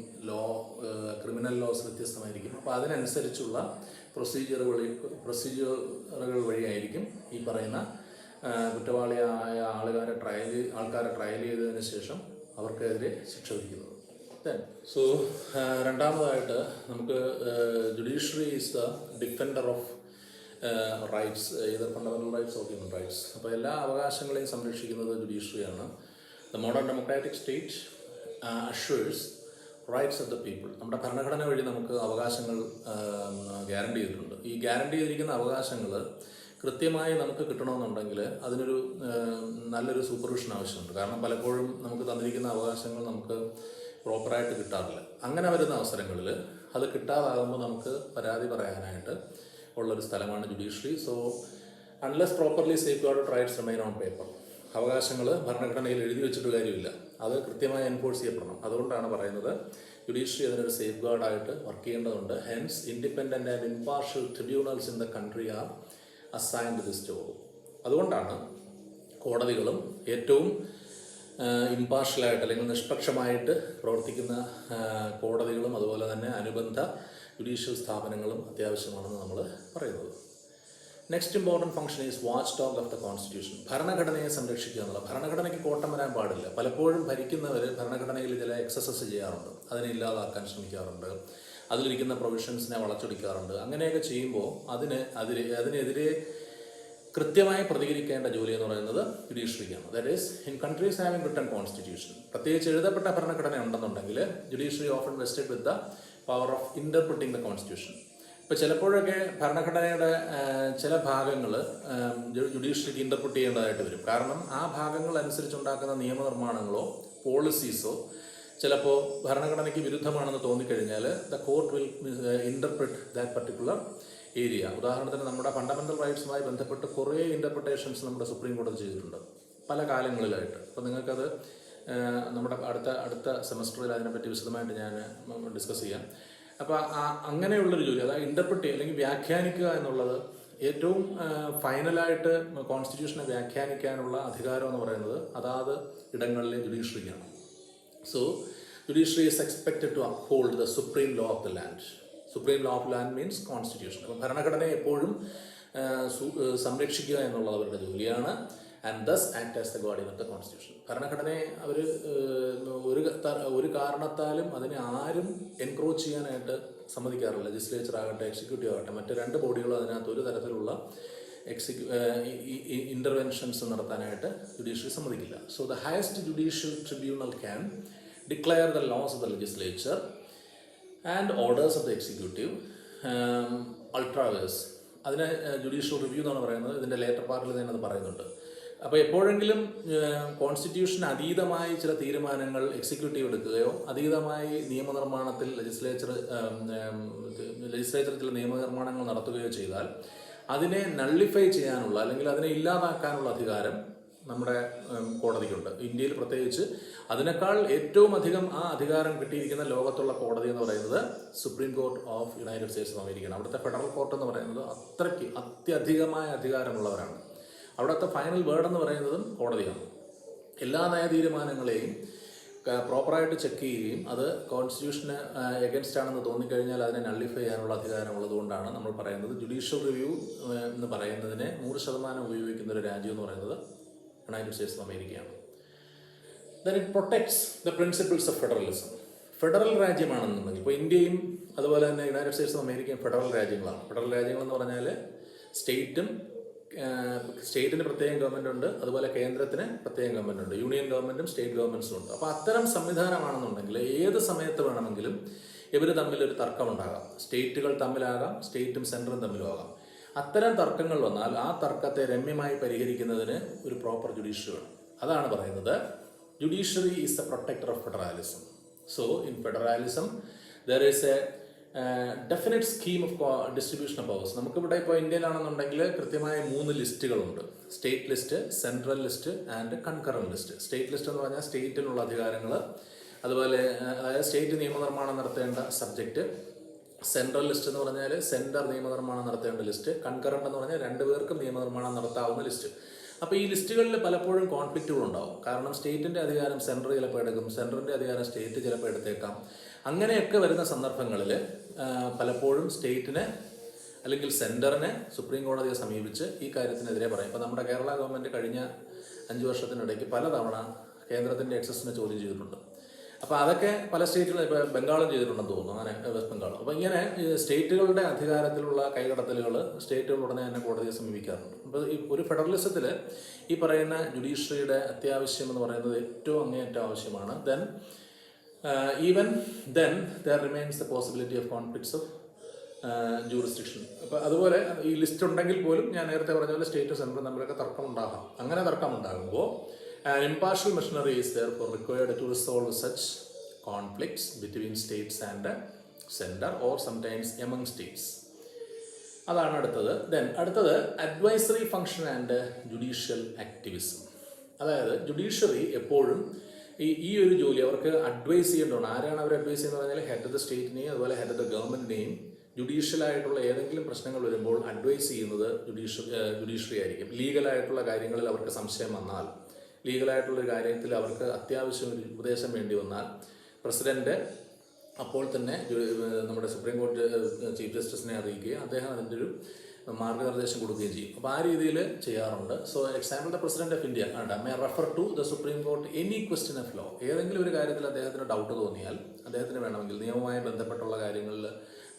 ക്രിമിനൽ ലോസ് വ്യത്യസ്തമായിരിക്കും. അപ്പോൾ അതിനനുസരിച്ചുള്ള പ്രൊസീജിയറുകൾ വഴിയായിരിക്കും ഈ പറയുന്ന കുറ്റവാളിയായ ആൾക്കാരെ ട്രയൽ ചെയ്തതിന് ശേഷം അവർക്കെതിരെ ശിക്ഷ വിധിക്കുന്നത്. സോ രണ്ടാമതായിട്ട് നമുക്ക് judiciary is the defender of rights, either fundamental rights or human rights. അപ്പോൾ എല്ലാ അവകാശങ്ങളെയും സംരക്ഷിക്കുന്നത് ജുഡീഷ്യറിയാണ്. The modern democratic state assures rights of the people. നമ്മുടെ ഭരണഘടന വഴി നമുക്ക് അവകാശങ്ങൾ ഗ്യാരണ്ടി ചെയ്തിട്ടുണ്ട്. ഈ ഗ്യാരണ്ടി ചെയ്തിരിക്കുന്ന അവകാശങ്ങൾ കൃത്യമായി നമുക്ക് കിട്ടണമെന്നുണ്ടെങ്കിൽ അതിനൊരു നല്ലൊരു സൂപ്പർവിഷൻ ആവശ്യമുണ്ട്. കാരണം പലപ്പോഴും നമുക്ക് തന്നിരിക്കുന്ന അവകാശങ്ങൾ നമുക്ക് പ്രോപ്പറായിട്ട് കിട്ടാറില്ല. അങ്ങനെ വരുന്ന അവസരങ്ങളിൽ അത് കിട്ടാതാകുമ്പോൾ നമുക്ക് പരാതി പറയാനായിട്ട് ഉള്ളൊരു സ്ഥലമാണ് judiciary. So unless properly safe guarded rights remain on paper. അവകാശങ്ങൾ ഭരണഘടനയിൽ എഴുതി വെച്ചിട്ട് കാര്യമില്ല, അത് കൃത്യമായി എൻഫോഴ്സ് ചെയ്യപ്പെടണം. അതുകൊണ്ടാണ് പറയുന്നത് ജുഡീഷ്യറി അതിനൊരു സേഫ് ഗാർഡായിട്ട് വർക്ക് ചെയ്യേണ്ടതുണ്ട്. Hence independent and impartial tribunals in the country are assigned this job. അതുകൊണ്ടാണ് കോടതികളും ഏറ്റവും ഇംപാർഷ്യലായിട്ട് അല്ലെങ്കിൽ നിഷ്പക്ഷമായിട്ട് പ്രവർത്തിക്കുന്ന കോടതികളും അതുപോലെ തന്നെ അനുബന്ധ ജുഡീഷ്യൽ സ്ഥാപനങ്ങളും അത്യാവശ്യമാണെന്ന് നമ്മൾ പറയുന്നത്. Next important function is watch dog of the constitution. ഭരണഘടനയെ സംരക്ഷിക്കുക എന്നുള്ള. ഭരണഘടനയ്ക്ക് കോട്ടം വരാൻ പാടില്ല. പലപ്പോഴും ഭരിക്കുന്നവർ ഭരണഘടനയിൽ ചില എക്സസസ് ചെയ്യാറുണ്ട്, അതിനെ ഇല്ലാതാക്കാൻ ശ്രമിക്കാറുണ്ട്, അതിലിരിക്കുന്ന പ്രൊവിഷൻസിനെ വളച്ചൊടിക്കാറുണ്ട്. അങ്ങനെയൊക്കെ ചെയ്യുമ്പോൾ അതിനെതിരെ കൃത്യമായി പ്രതികരിക്കേണ്ട ജോലി എന്ന് പറയുന്നത് ജുഡീഷ്യറിക്കാണ്. That is in countries having written constitution, പ്രത്യേകിച്ച് എഴുതപ്പെട്ട ഭരണഘടന ഉണ്ടെന്നുണ്ടെങ്കിൽ judiciary often vested with the power of interpreting the constitution. ഇപ്പോൾ ചിലപ്പോഴൊക്കെ ഭരണഘടനയുടെ ചില ഭാഗങ്ങൾ ജുഡീഷ്യറിക്ക് ഇൻ്റർപ്രിറ്റ് ചെയ്യേണ്ടതായിട്ട് വരും. കാരണം ആ ഭാഗങ്ങൾ അനുസരിച്ചുണ്ടാക്കുന്ന നിയമനിർമ്മാണങ്ങളോ പോളിസീസോ ചിലപ്പോൾ ഭരണഘടനയ്ക്ക് വിരുദ്ധമാണെന്ന് തോന്നിക്കഴിഞ്ഞാൽ the court will interpret that particular area. ഉദാഹരണത്തിന് നമ്മുടെ ഫണ്ടമെൻ്റൽ റൈറ്റ്സുമായി ബന്ധപ്പെട്ട് കുറേ ഇൻ്റർപ്രിട്ടേഷൻസ് നമ്മുടെ സുപ്രീം കോടതി ചെയ്തിട്ടുണ്ട് പല കാലങ്ങളിലായിട്ട്. അപ്പോൾ നിങ്ങൾക്കത് നമ്മുടെ അടുത്ത സെമസ്റ്ററിൽ അതിനെപ്പറ്റി വിശദമായിട്ട് ഞാൻ ഡിസ്കസ് ചെയ്യാം. അപ്പോൾ അങ്ങനെയുള്ളൊരു ജോലി, അതായത് ഇൻ്റർപ്രിറ്റ് അല്ലെങ്കിൽ വ്യാഖ്യാനിക്കുക എന്നുള്ളത് ഏറ്റവും ഫൈനലായിട്ട് കോൺസ്റ്റിറ്റ്യൂഷനെ വ്യാഖ്യാനിക്കാനുള്ള അധികാരം എന്ന് പറയുന്നത് അതാത് ഇടങ്ങളിലെ ജുഡീഷ്യറിക്കാണ്. So judiciary is expected to uphold the supreme law of the land. Supreme law of land means constitution. അപ്പം ഭരണഘടനയെ എപ്പോഴും സംരക്ഷിക്കുക എന്നുള്ളത് അവരുടെ ജോലിയാണ്. And thus act as the guardian of the constitution. ഭരണഘടനയെ അവർ ഒരു കാരണത്താലും അതിനെ ആരും എൻക്രോച്ച് ചെയ്യാനായിട്ട് സമ്മതിക്കാറില്ല. ലെജിസ്ലേച്ചർ ആകട്ടെ എക്സിക്യൂട്ടീവ് ആകട്ടെ, മറ്റ് രണ്ട് ബോഡികളും അതിനകത്ത് ഒരു തരത്തിലുള്ള ഇൻ്റർവെൻഷൻസ് നടത്താനായിട്ട് ജുഡീഷ്യറി സമ്മതിക്കില്ല. So the highest judicial tribunal can declare the laws of the legislature and orders of the executive ultra vires. അതിനെ ജുഡീഷ്യൽ റിവ്യൂ എന്നാണ് പറയുന്നത്. ഇതിൻ്റെ ലേറ്റർ പാർട്ടിൽ തന്നെ അത് പറയുന്നുണ്ട്. അപ്പോൾ എപ്പോഴെങ്കിലും കോൺസ്റ്റിറ്റ്യൂഷന് അതീതമായി ചില തീരുമാനങ്ങൾ എക്സിക്യൂട്ടീവ് എടുക്കുകയോ അതീതമായി നിയമനിർമ്മാണത്തിൽ ലെജിസ്ലേച്ചർ ചില നിയമനിർമ്മാണങ്ങൾ നടത്തുകയോ ചെയ്താൽ അതിനെ നള്ളിഫൈ ചെയ്യാനുള്ള അല്ലെങ്കിൽ അതിനെ ഇല്ലാതാക്കാനുള്ള അധികാരം നമ്മുടെ കോടതിക്കുണ്ട്. ഇന്ത്യയിൽ പ്രത്യേകിച്ച് അതിനേക്കാൾ ഏറ്റവും അധികം ആ അധികാരം കിട്ടിയിരിക്കുന്ന ലോകത്തുള്ള കോടതി എന്ന് പറയുന്നത് supreme court of united states of അമേരിക്കയാണ്. അവിടുത്തെ ഫെഡറൽ കോർട്ട് എന്ന് പറയുന്നത് അത്രയ്ക്ക് അത്യധികമായ അധികാരമുള്ളവരാണ്. അവിടുത്തെ ഫൈനൽ വേർഡ് എന്ന് പറയുന്നതും കോടതിയാണ്. എല്ലാ നയ തീരുമാനങ്ങളെയും പ്രോപ്പറായിട്ട് ചെക്ക് ചെയ്യുകയും അത് കോൺസ്റ്റിറ്റ്യൂഷന് എഗൻസ്റ്റ് ആണെന്ന് തോന്നിക്കഴിഞ്ഞാൽ അതിനെ നള്ളിഫൈ ചെയ്യാനുള്ള അധികാരമുള്ളത് കൊണ്ടാണ് നമ്മൾ പറയുന്നത് ജുഡീഷ്യൽ റിവ്യൂ എന്ന് പറയുന്നതിനെ 100% ഉപയോഗിക്കുന്ന ഒരു രാജ്യം എന്ന് പറയുന്നത് യുണൈറ്റഡ് സ്റ്റേറ്റ്സ് ഓഫ് അമേരിക്കയാണ്. Then it protects the principles of federalism. Federal രാജ്യമാണെന്നുണ്ടെങ്കിൽ ഇപ്പോൾ ഇന്ത്യയും അതുപോലെ തന്നെ യുണൈറ്റഡ് സ്റ്റേറ്റ്സ് ഓഫ് അമേരിക്കയും ഫെഡറൽ രാജ്യങ്ങളാണ്. ഫെഡറൽ രാജ്യങ്ങളെന്ന് പറഞ്ഞാൽ സ്റ്റേറ്റിന് പ്രത്യേകം ഗവൺമെൻറ് ഉണ്ട്, അതുപോലെ കേന്ദ്രത്തിന് പ്രത്യേകം ഗവൺമെൻറ് ഉണ്ട്, യൂണിയൻ ഗവൺമെൻറ്റും സ്റ്റേറ്റ് ഗവൺമെൻറ്സും ഉണ്ട്. അപ്പോൾ അത്തരം സംവിധാനമാണെന്നുണ്ടെങ്കിൽ ഏത് സമയത്ത് വേണമെങ്കിലും ഇവർ തമ്മിലൊരു തർക്കമുണ്ടാകാം. സ്റ്റേറ്റുകൾ തമ്മിലാകാം, സ്റ്റേറ്റും സെൻട്രലും തമ്മിലും ആകാം. അത്തരം തർക്കങ്ങൾ വന്നാൽ ആ തർക്കത്തെ രമ്യമായി പരിഹരിക്കുന്നതിന് ഒരു പ്രോപ്പർ ജുഡീഷ്യറി വേണം. അതാണ് പറയുന്നത് judiciary is the protector of federalism. So in federalism there is a definite scheme of distribution of powers. നമുക്കിവിടെ ഇപ്പോൾ ഇന്ത്യയിലാണെന്നുണ്ടെങ്കിൽ കൃത്യമായ 3 ലിസ്റ്റുകളുണ്ട്. State list, central list and concurrent list. State list എന്ന് പറഞ്ഞാൽ സ്റ്റേറ്റിനുള്ള അധികാരങ്ങൾ, അതുപോലെ അതായത് സ്റ്റേറ്റ് നിയമനിർമ്മാണം നടത്തേണ്ട സബ്ജക്റ്റ്. സെൻട്രൽ ലിസ്റ്റ് എന്ന് പറഞ്ഞാൽ സെൻറ്റർ നിയമനിർമ്മാണം നടത്തേണ്ട ലിസ്റ്റ്. കൺകറന്റ് എന്ന് പറഞ്ഞാൽ 2 പേർക്കും നിയമനിർമ്മാണം നടത്താവുന്ന ലിസ്റ്റ്. അപ്പോൾ ഈ ലിസ്റ്റുകളിൽ പലപ്പോഴും കോൺഫ്ലിക്റ്റുകൾ ഉണ്ടാവും. കാരണം സ്റ്റേറ്റിൻ്റെ അധികാരം സെൻട്രൽ ചിലപ്പോൾ എടുക്കും, സെൻട്രലിൻ്റെ അധികാരം സ്റ്റേറ്റ് ചിലപ്പോൾ എടുത്തേക്കാം. അങ്ങനെയൊക്കെ വരുന്ന സന്ദർഭങ്ങളിൽ പലപ്പോഴും സ്റ്റേറ്റിനെ അല്ലെങ്കിൽ സെൻറ്ററിനെ സുപ്രീം കോടതിയെ സമീപിച്ച് ഈ കാര്യത്തിനെതിരെ പറയും. ഇപ്പോൾ നമ്മുടെ കേരള ഗവൺമെൻറ് കഴിഞ്ഞ 5 വർഷത്തിനിടയ്ക്ക് പലതവണ കേന്ദ്രത്തിൻ്റെ എക്സസിനെ ചോദ്യം ചെയ്തിട്ടുണ്ട്. അപ്പോൾ അതൊക്കെ പല സ്റ്റേറ്റുകളും, ഇപ്പോൾ ബംഗാളും ചെയ്തിട്ടുണ്ടെന്ന് തോന്നുന്നു, അങ്ങനെ വെസ്റ്റ് ബംഗാളും. അപ്പോൾ ഇങ്ങനെ സ്റ്റേറ്റുകളുടെ അധികാരത്തിലുള്ള കൈകടത്തലുകൾ സ്റ്റേറ്റുകൾ ഉടനെ തന്നെ കോടതിയെ സമീപിക്കാറുണ്ട്. അപ്പോൾ ഈ ഒരു ഫെഡറലിസത്തിൽ ഈ പറയുന്ന ജുഡീഷ്യറിയുടെ അത്യാവശ്യം എന്ന് പറയുന്നത് ഏറ്റവും അങ്ങേയറ്റം ആവശ്യമാണ്. Even then there remains the possibility of conflicts of jurisdiction. അപ്പോൾ അതുപോലെ ഈ ലിസ്റ്റ് ഉണ്ടെങ്കിൽ പോലും ഞാൻ നേരത്തെ പറഞ്ഞ പോലെ സ്റ്റേറ്റ് സെൻട്രൽ തമ്മിലൊക്കെ തർക്കം ഉണ്ടാകാം. അങ്ങനെ തർക്കം ഉണ്ടാകുമ്പോൾ an impartial machinery is therefore required to resolve such conflicts between states and center or sometimes among states. അതാണ് അടുത്തത്. അടുത്തത് advisory function and judicial activism. അതായത് ജുഡീഷ്യറി എപ്പോഴും ഈ ഒരു ജോലി അവർക്ക് അഡ്വൈസ് ചെയ്യേണ്ടതാണ്. ആരാണ് അവർ അഡ്വൈസ് ചെയ്യുന്നത് പറഞ്ഞാൽ ഹെഡ് ഓഫ് ദ സ്റ്റേറ്റിനെയും അതുപോലെ ഹെഡ് ഓഫ് ദ ഗവൺമെൻറ്റിനെയും ജുഡീഷ്യലായിട്ടുള്ള ഏതെങ്കിലും പ്രശ്നങ്ങൾ വരുമ്പോൾ അഡ്വൈസ് ചെയ്യുന്നത് ജുഡീഷ്യറി ആയിരിക്കും. ലീഗലായിട്ടുള്ള കാര്യങ്ങളിൽ അവർക്ക് സംശയം വന്നാൽ, ലീഗലായിട്ടുള്ളൊരു കാര്യത്തിൽ അവർക്ക് അത്യാവശ്യം ഒരു ഉപദേശം വേണ്ടി വന്നാൽ പ്രസിഡന്റ് അപ്പോൾ തന്നെ നമ്മുടെ സുപ്രീം കോടതി ചീഫ് ജസ്റ്റിസിനെ അറിയിക്കുകയും അദ്ദേഹം അതിൻ്റെ ഒരു മാർഗനിർദ്ദേശം കൊടുക്കുകയും ചെയ്യും. അപ്പോൾ ആ രീതിയിൽ ചെയ്യാറുണ്ട്. So example the president of India may refer to the supreme court any question of law. ഏതെങ്കിലും ഒരു കാര്യത്തിൽ അദ്ദേഹത്തിന് ഡൗട്ട് തോന്നിയാൽ അദ്ദേഹത്തിന് വേണമെങ്കിൽ നിയമവുമായി ബന്ധപ്പെട്ടുള്ള കാര്യങ്ങളിൽ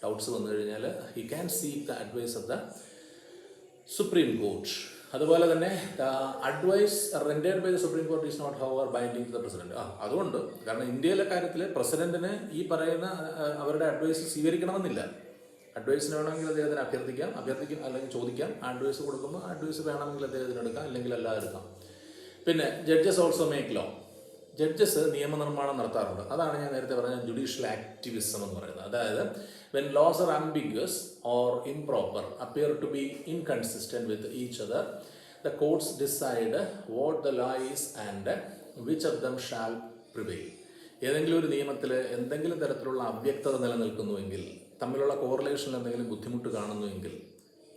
ഡൗട്ട്സ് വന്നു കഴിഞ്ഞാൽ he can seek the advice of the supreme court. അതുപോലെ തന്നെ advice rendered by the supreme court is not however binding to the president. അതുകൊണ്ട് കാരണം ഇന്ത്യയിലെ കാര്യത്തിൽ പ്രസിഡന്റിന് ഈ പറയുന്ന അവരുടെ അഡ്വൈസ് സ്വീകരിക്കണമെന്നില്ല. അഡ്വൈസിന് വേണമെങ്കിൽ അദ്ദേഹത്തിന് അഭ്യർത്ഥിക്കാം അല്ലെങ്കിൽ ചോദിക്കാം. അഡ്വൈസ് കൊടുക്കുമ്പോൾ അഡ്വൈസ് വേണമെങ്കിൽ അദ്ദേഹത്തിന് എടുക്കാം, അല്ലെങ്കിൽ അല്ലാതെ എടുക്കാം. പിന്നെ judges also make law. Judges നിയമനിർമ്മാണം നടത്താറുണ്ട്. അതാണ് ഞാൻ നേരത്തെ പറഞ്ഞ ജുഡീഷ്യൽ ആക്ടിവിസം എന്ന് പറയുന്നത്. അതായത് when laws are ambiguous or improper, appear to be inconsistent with each other, the courts decide what the law is and which of them shall prevail. ഏതെങ്കിലും ഒരു നിയമത്തിൽ എന്തെങ്കിലും തരത്തിലുള്ള അവ്യക്തത നിലനിൽക്കുന്നുവെങ്കിൽ, തമ്മിലുള്ള കോറിലേഷനിൽ എന്തെങ്കിലും ബുദ്ധിമുട്ട് കാണുന്നുവെങ്കിൽ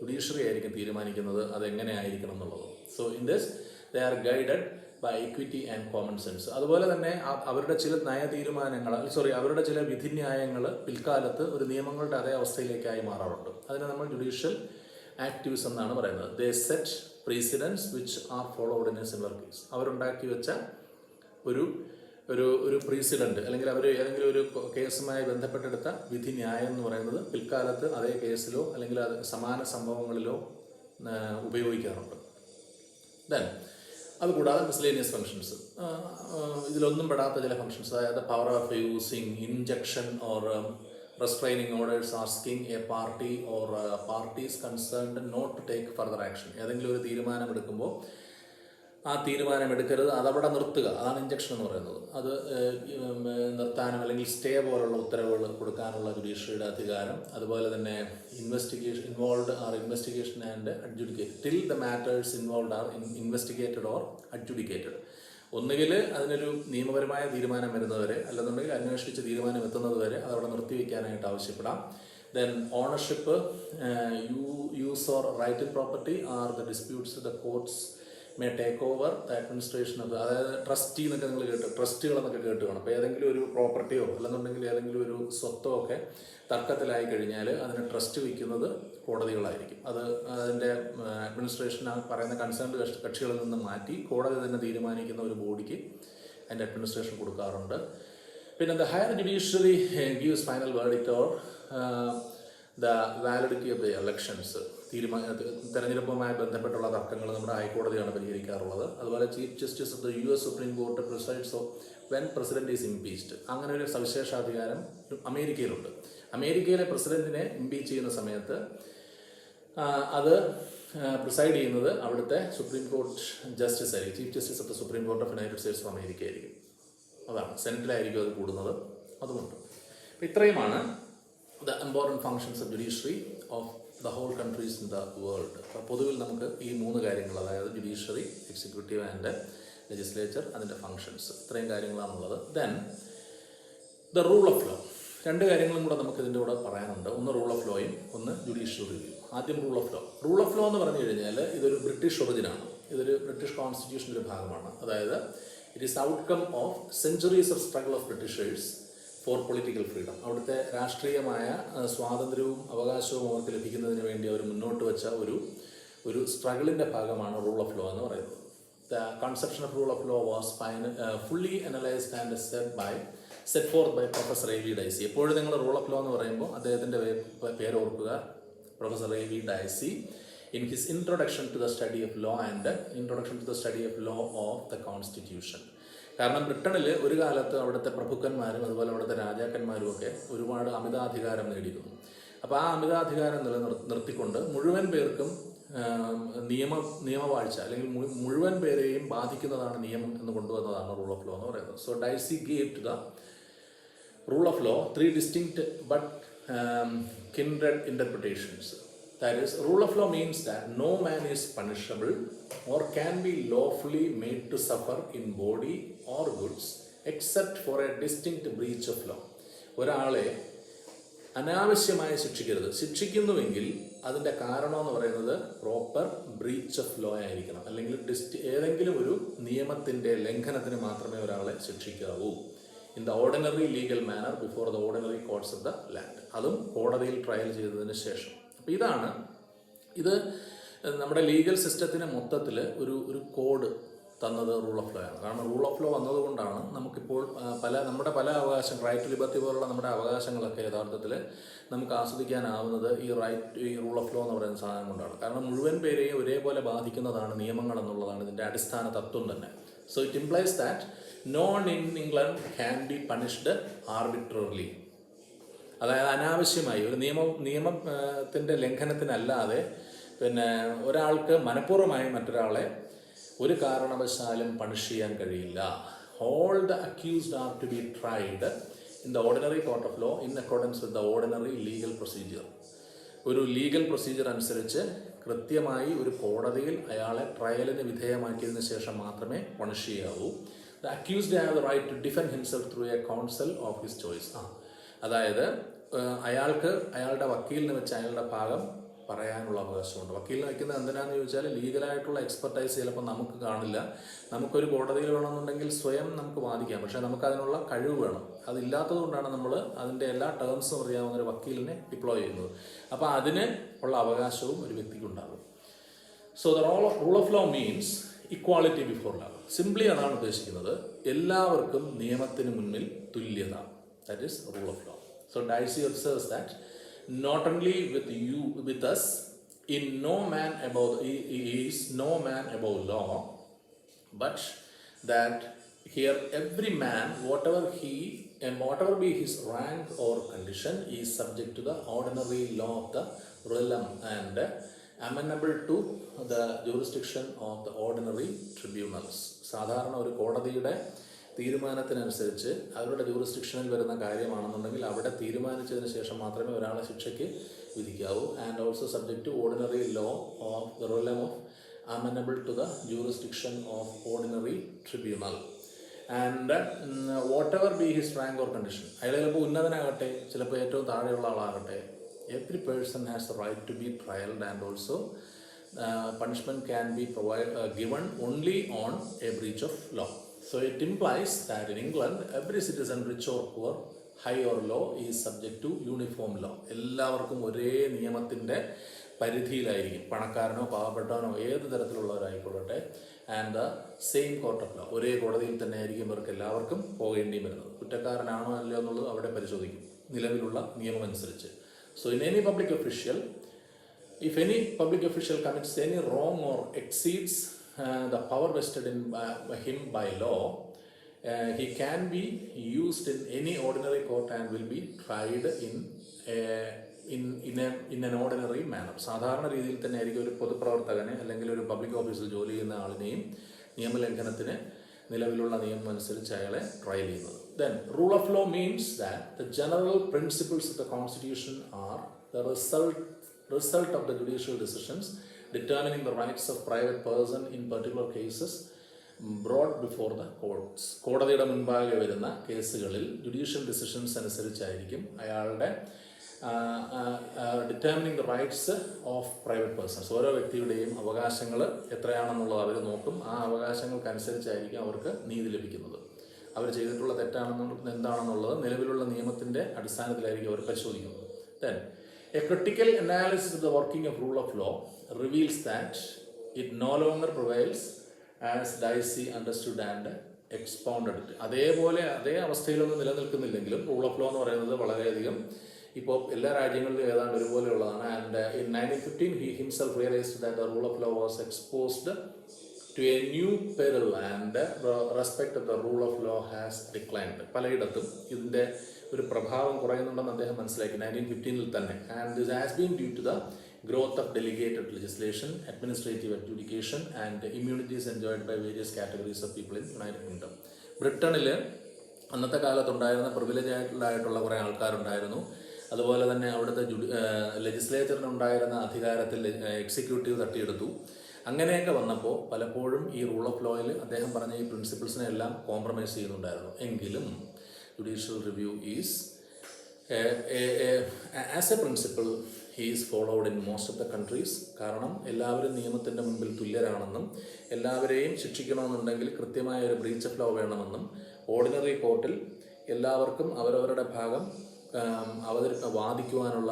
ജുഡീഷ്യറി ആയിരിക്കും തീരുമാനിക്കുന്നത് അതെങ്ങനെ ആയിരിക്കണം എന്നുള്ളത്. So in this they are guided by equity and common sense. അതുപോലെ തന്നെ അവരുടെ ചില അവരുടെ ചില വിധിന്യായങ്ങൾ പിൽക്കാലത്ത് ഒരു നിയമങ്ങളുടെ അതേ അവസ്ഥയിലേക്കായി മാറാറുണ്ട്. അതിനെ നമ്മൾ ജുഡീഷ്യൽ ആക്ടിവിസം എന്നാണ് പറയുന്നത്. They set precedents which are followed in a similar case. അവരുണ്ടാക്കി വെച്ച ഒരു പ്രീസിഡന്റ് അല്ലെങ്കിൽ അവർ ഏതെങ്കിലും ഒരു കേസുമായി ബന്ധപ്പെട്ടെടുത്ത വിധി ന്യായം എന്ന് പറയുന്നത് പിൽക്കാലത്ത് അതേ കേസിലോ അല്ലെങ്കിൽ സമാന സംഭവങ്ങളിലോ ഉപയോഗിക്കാറുണ്ട്. അതുകൂടാതെ മിസ്ലേനിയസ് ഫങ്ഷൻസ്, ഇതിലൊന്നും പെടാത്ത ചില ഫങ്ഷൻസ്, അതായത് power of using injunction or restraining orders asking a party or parties concerned not to take further action. ഏതെങ്കിലും ഒരു തീരുമാനമെടുക്കുമ്പോൾ ആ തീരുമാനമെടുക്കരുത്, അതവിടെ നിർത്തുക, അതാണ് ഇഞ്ചക്ഷൻ എന്ന് പറയുന്നത്. അത് നിർത്താനും അല്ലെങ്കിൽ സ്റ്റേ പോലുള്ള ഉത്തരവുകൾ കൊടുക്കാനുള്ള ജുഡീഷ്യറിയുടെ അധികാരം. അതുപോലെ തന്നെ investigation and adjudicate till the matters involve are investigated or adjudicated. ഒന്നുകിൽ അതിനൊരു നിയമപരമായ തീരുമാനം വരുന്നവരെ, അല്ലെന്നുണ്ടെങ്കിൽ അന്വേഷിച്ച് തീരുമാനം എത്തുന്നത് വരെ അതവിടെ നിർത്തിവെക്കാനായിട്ട് ആവശ്യപ്പെടാം. Then ownership, use or right in property are the disputes the courts may take over the administration of. അതായത് ട്രസ്റ്റി എന്നൊക്കെ നിങ്ങൾ ട്രസ്റ്റുകളെന്നൊക്കെ കേട്ട് കാണും. അപ്പോൾ ഏതെങ്കിലും ഒരു പ്രോപ്പർട്ടിയോ അല്ലെന്നുണ്ടെങ്കിൽ ഏതെങ്കിലും ഒരു സ്വത്തോ ഒക്കെ തർക്കത്തിലായി കഴിഞ്ഞാൽ അതിന് ട്രസ്റ്റ് വയ്ക്കുന്നത് കോടതികളായിരിക്കും. അത് അതിൻ്റെ അഡ്മിനിസ്ട്രേഷൻ ആ പറയുന്ന കൺസേൺഡ് കക്ഷികളിൽ നിന്ന് മാറ്റി കോടതി തന്നെ തീരുമാനിക്കുന്ന ഒരു ബോഡിക്ക് അതിൻ്റെ അഡ്മിനിസ്ട്രേഷൻ കൊടുക്കാറുണ്ട്. പിന്നെ the higher judiciary gives final verdict or the validity of the elections. തെരഞ്ഞെടുപ്പുമായി ബന്ധപ്പെട്ടുള്ള തർക്കങ്ങൾ നമ്മുടെ ഹൈക്കോടതിയാണ് പരിഹരിക്കാറുള്ളത്. അതുപോലെ chief justice of the US supreme court presides of when president is impeached. അങ്ങനെ ഒരു സവിശേഷാധികാരം അമേരിക്കയിലുണ്ട്. അമേരിക്കയിലെ പ്രസിഡന്റിനെ ഇംപീച്ച് ചെയ്യുന്ന സമയത്ത് അത് പ്രിസൈഡ് ചെയ്യുന്നത് അവിടുത്തെ സുപ്രീം കോർട്ട് ജസ്റ്റിസ് ആയിരിക്കും. Chief justice of the supreme court of united states of America ആയിരിക്കും. അതാണ്, സെനറ്റിലായിരിക്കും അത് കൂടുന്നത്. അതുകൊണ്ട് ഇത്രയുമാണ് the important functions of judiciary of the whole countries in the world. അപ്പോൾ പൊതുവിൽ നമുക്ക് ഈ 3 കാര്യങ്ങൾ, അതായത് ജുഡീഷ്യറി, എക്സിക്യൂട്ടീവ് ആൻഡ് ലെജിസ്ലേച്ചർ, അതിൻ്റെ ഫങ്ഷൻസ്, ഇത്രയും കാര്യങ്ങളാണുള്ളത്. Then the rule of law. 2 കാര്യങ്ങളും കൂടെ നമുക്ക് ഇതിൻ്റെ കൂടെ പറയാനുണ്ട്. ഒന്ന് റൂൾ ഓഫ് ലോയും ഒന്ന് ജുഡീഷ്യൽ റിവ്യൂ. ആദ്യം rule of law. Rule of law എന്ന് പറഞ്ഞു കഴിഞ്ഞാൽ ഇതൊരു ബ്രിട്ടീഷ് ഒറിജിനാണ്. ഇതൊരു ബ്രിട്ടീഷ് കോൺസ്റ്റിറ്റ്യൂഷൻ്റെ ഒരു ഭാഗമാണ്. അതായത് it is outcome of centuries of struggle of Britishers four political freedom. അവിടുത്തെ രാഷ്ട്രീയമായ സ്വാതന്ത്ര്യവും അവകാശവും അവർക്ക് ലഭിക്കുന്നതിന് വേണ്ടി അവർ മുന്നോട്ട് വെച്ച ഒരു സ്ട്രഗിളിൻ്റെ ഭാഗമാണ് റൂൾ ഓഫ് ലോ എന്ന് പറയുന്നത്. The conception of rule of law was fully analysed and set forth by professor A.V. Dicey. എപ്പോഴും നിങ്ങൾ റൂൾ ഓഫ് ലോ എന്ന് പറയുമ്പോൾ അദ്ദേഹത്തിൻ്റെ പേര് ഓർക്കുക, professor A.V. Dicey. In his introduction to the study of law and introduction to the study of law of the constitution. കാരണം ബ്രിട്ടനിൽ ഒരു കാലത്ത് അവിടുത്തെ പ്രഭുക്കന്മാരും അതുപോലെ അവിടുത്തെ രാജാക്കന്മാരും ഒക്കെ ഒരുപാട് അമിതാധികാരം നേടിയിരുന്നു. അപ്പോൾ ആ അമിതാധികാരം നിർത്തിക്കൊണ്ട് മുഴുവൻ പേർക്കും നിയമവാഴ്ച അല്ലെങ്കിൽ മുഴുവൻ പേരെയും ബാധിക്കുന്നതാണ് നിയമം എന്ന് കൊണ്ടുവന്നതാണ് റൂൾ ഓഫ് ലോ എന്ന് പറയുന്നത്. So Dicey gave to the rule of law 3 distinct but kindred interpretations. That is, rule of law means that no man is punishable or can be lawfully made to suffer in body or goods except for a distinct breach of law. ഒരാളെ അനാവശ്യമായി ശിക്ഷിക്കരുത്. ശിക്ഷിക്കുന്നുവെങ്കിൽ അതിൻ്റെ കാരണം എന്ന് പറയുന്നത് പ്രോപ്പർ ബ്രീച്ച് ഓഫ് ലോ ആയിരിക്കണം. അല്ലെങ്കിൽ ഏതെങ്കിലും ഒരു നിയമത്തിൻ്റെ ലംഘനത്തിന് മാത്രമേ ഒരാളെ ശിക്ഷിക്കാവൂ. In the ordinary legal manner before the ordinary courts of the land. അതും കോടതിയിൽ ട്രയൽ ചെയ്തതിന് ശേഷം. അപ്പോൾ ഇത് നമ്മുടെ ലീഗൽ സിസ്റ്റത്തിന് മൊത്തത്തിൽ ഒരു കോഡ് തന്നത് റൂൾ ഓഫ് ലോ ആണ്. കാരണം റൂൾ ഓഫ് ലോ വന്നതുകൊണ്ടാണ് നമുക്കിപ്പോൾ നമ്മുടെ പല അവകാശങ്ങൾ, റൈറ്റ് ടു ലിബർട്ടി പോലുള്ള നമ്മുടെ അവകാശങ്ങളൊക്കെ യഥാർത്ഥത്തിൽ നമുക്ക് ആസ്വദിക്കാനാവുന്നത് ഈ റൂൾ ഓഫ് ലോ എന്ന് പറയുന്ന സാധനം കൊണ്ടാണ്. കാരണം മുഴുവൻ പേരെയും ഒരേപോലെ ബാധിക്കുന്നതാണ് നിയമങ്ങൾ എന്നുള്ളതാണ് ഇതിൻ്റെ അടിസ്ഥാന തത്വം തന്നെ. So it implies that no one in England can be punished arbitrarily. അതായത് അനാവശ്യമായി ഒരു നിയമത്തിൻ്റെ ലംഘനത്തിനല്ലാതെ പിന്നെ ഒരാൾക്ക് മനഃപൂർവ്വമായി മറ്റൊരാളെ ഒരു കാരണവശാലും പണിഷ് ചെയ്യാൻ കഴിയില്ല. All the accused are to be tried in the ordinary court of law in accordance with the ordinary legal procedure. ഒരു ലീഗൽ പ്രൊസീജിയർ അനുസരിച്ച് കൃത്യമായി ഒരു കോടതിയിൽ അയാളെ ട്രയലിന് വിധേയമാക്കിയതിന് ശേഷം മാത്രമേ പണിഷ് ചെയ്യാവൂ. The accused have the right to defend himself through a counsel of his choice. അതായത് അയാൾക്ക് അയാളുടെ വക്കീലിനെ വെച്ച് അയാളുടെ ഭാഗം പറയാനുള്ള അവകാശമുണ്ട്. വക്കീലിനെ വയ്ക്കുന്നത് എന്തിനാണെന്ന് ചോദിച്ചാൽ ലീഗലായിട്ടുള്ള എക്സ്പെർട്ടൈസ് ചിലപ്പോൾ നമുക്ക് കാണില്ല. നമുക്കൊരു കോടതിയിൽ വേണമെന്നുണ്ടെങ്കിൽ സ്വയം നമുക്ക് വാദിക്കാം, പക്ഷേ നമുക്കതിനുള്ള കഴിവ് വേണം. അതില്ലാത്തത് കൊണ്ടാണ് നമ്മൾ അതിൻ്റെ എല്ലാ ടേംസും അറിയാവുന്ന ഒരു വക്കീലിനെ ഡിപ്ലോയ് ചെയ്യുന്നത്. അപ്പോൾ അതിന് ഉള്ള അവകാശവും ഒരു വ്യക്തിക്കുണ്ടാകും. So the rule of law means equality before law. Simply അതാണ് ഉദ്ദേശിക്കുന്നത്, എല്ലാവർക്കും നിയമത്തിന് മുന്നിൽ തുല്യത. That is rule of law. So Dicey observes that not only with us, is no man above law, but that here every man, whatever be his rank or condition, is subject to the ordinary law of the realm and amenable to the jurisdiction of the ordinary tribunals. സാധാരണ ഒരു കോടതിയുടെ തീരുമാനത്തിനനുസരിച്ച് അവരുടെ ജൂറിസ്ഡിക്ഷനിൽ വരുന്ന കാര്യമാണെന്നുണ്ടെങ്കിൽ അവിടെ തീരുമാനിച്ചതിന് ശേഷം മാത്രമേ ഒരാളെ ശിക്ഷയ്ക്ക് വിധിക്കാവൂ. And also subject to ordinary law of the realm of amendable to the jurisdiction of ordinary tribunal. And whatever be his rank or condition, അയാൾ ചിലപ്പോൾ ഉന്നതനാകട്ടെ, ചിലപ്പോൾ ഏറ്റവും താഴെയുള്ള ആളാകട്ടെ, every person has the right to be trialed and also punishment can be given only on a breach of law. So it implies that in England every citizen, rich or poor, high or low, is subject to uniform law. എല്ലാവർക്കും ഒരേ നിയമത്തിൻ്റെ പരിധിയിലായിരിക്കും, പണക്കാരനോ പാവപ്പെട്ടവനോ ഏത് തരത്തിലുള്ളവരായിക്കൊള്ളട്ടെ. And the same court of law, ഒരേ കോടതിയിൽ തന്നെ ആയിരിക്കും ഇവർക്ക് എല്ലാവർക്കും പോകേണ്ടിയും വരുന്നത്. കുറ്റക്കാരനാണോ അല്ലയോ എന്നുള്ളത് അവിടെ പരിശോധിക്കും നിലവിലുള്ള നിയമം അനുസരിച്ച്. So in any public official, if any public official commits any wrong or exceeds the power vested in him by law, he can be used in any ordinary court and will be tried in an ordinary manner. സാധാരണ രീതിയിൽ തന്നെ ആയിരിക്കും ഒരു പൊതുപ്രവർത്തകനെ അല്ലെങ്കിൽ ഒരു പബ്ലിക് ഓഫീസിൽ ജോലി ചെയ്യുന്ന ആളിനെയും നിയമലംഘനത്തിന് നിലവിലുള്ള നിയമം അനുസരിച്ച് അയാളെ ട്രയൽ ചെയ്യുന്നത്. Then rule of law means that the general principles of the constitution are the result of the judicial decisions determining the rights of private person in particular cases brought before the courts. കോടതിയുടെ മുൻപാകെ വരുന്ന കേസുകളിൽ ജുഡീഷ്യൽ ഡിസിഷൻസ് അനുസരിച്ചായിരിക്കും അയാളുടെ determining the rights of private persons. ഓരോ വ്യക്തിയുടെയും അവകാശങ്ങൾ എത്രയാണെന്നുള്ളത് അവർ നോക്കും. ആ അവകാശങ്ങൾക്കനുസരിച്ചായിരിക്കും അവർക്ക് നീതി ലഭിക്കുന്നത്. അവർ ചെയ്തിട്ടുള്ള എന്താണെന്നുള്ളത് നിലവിലുള്ള നിയമത്തിൻ്റെ അടിസ്ഥാനത്തിലായിരിക്കും അവർ പരിശോധിക്കുന്നത്. Then a critical analysis of the working of rule of law reveals that it no longer prevails as Dicey understood and expounded it. അതേപോലെ അതേ അവസ്ഥയിലൊന്നും നിലനിൽക്കുന്നില്ലെങ്കിലും റൂൾ ഓഫ് ലോ എന്ന് പറയുന്നത് വളരെയധികം ഇപ്പോൾ എല്ലാ രാജ്യങ്ങളിലും ഏതാണ്ട് ഒരുപോലെയുള്ളതാണ്. And in 1915 he himself realized that the rule of law was exposed to a new peril and the respect of the rule of law has declined. പലയിടത്തും ഇതിൻ്റെ ഒരു പ്രഭാവം കുറയുന്നുണ്ടെന്ന് അദ്ദേഹം മനസ്സിലാക്കി 1915 തന്നെ. And this has been due to the growth of delegated legislation, administrative adjudication and immunities enjoyed by various categories of people in United Kingdom. ബ്രിട്ടനിൽ അന്നത്തെ കാലത്തുണ്ടായിരുന്ന പ്രിവിലേജായിട്ടുള്ള കുറേ ആൾക്കാരുണ്ടായിരുന്നു. അതുപോലെ തന്നെ അവിടുത്തെ ലെജിസ്ലേച്ചറിനുണ്ടായിരുന്ന അധികാരത്തിൽ എക്സിക്യൂട്ടീവ് തട്ടിയെടുത്തു. അങ്ങനെയൊക്കെ വന്നപ്പോൾ പലപ്പോഴും ഈ റൂൾ ഓഫ് ലോയിൽ അദ്ദേഹം പറഞ്ഞ ഈ പ്രിൻസിപ്പിൾസിനെ എല്ലാം കോംപ്രമൈസ് ചെയ്യുന്നുണ്ടായിരുന്നു. എങ്കിലും judicial review is as a principle is followed in most of the countries. കാരണം എല്ലാവരും നിയമത്തിൻ്റെ മുൻപിൽ തുല്യരാണെന്നും എല്ലാവരെയും ശിക്ഷിക്കണമെന്നുണ്ടെങ്കിൽ കൃത്യമായ ഒരു ബ്രീച്ച് ഓഫ് ലോ വേണമെന്നും ഓർഡിനറി കോർട്ടിൽ എല്ലാവർക്കും അവരവരുടെ ഭാഗം വാദിക്കുവാനുള്ള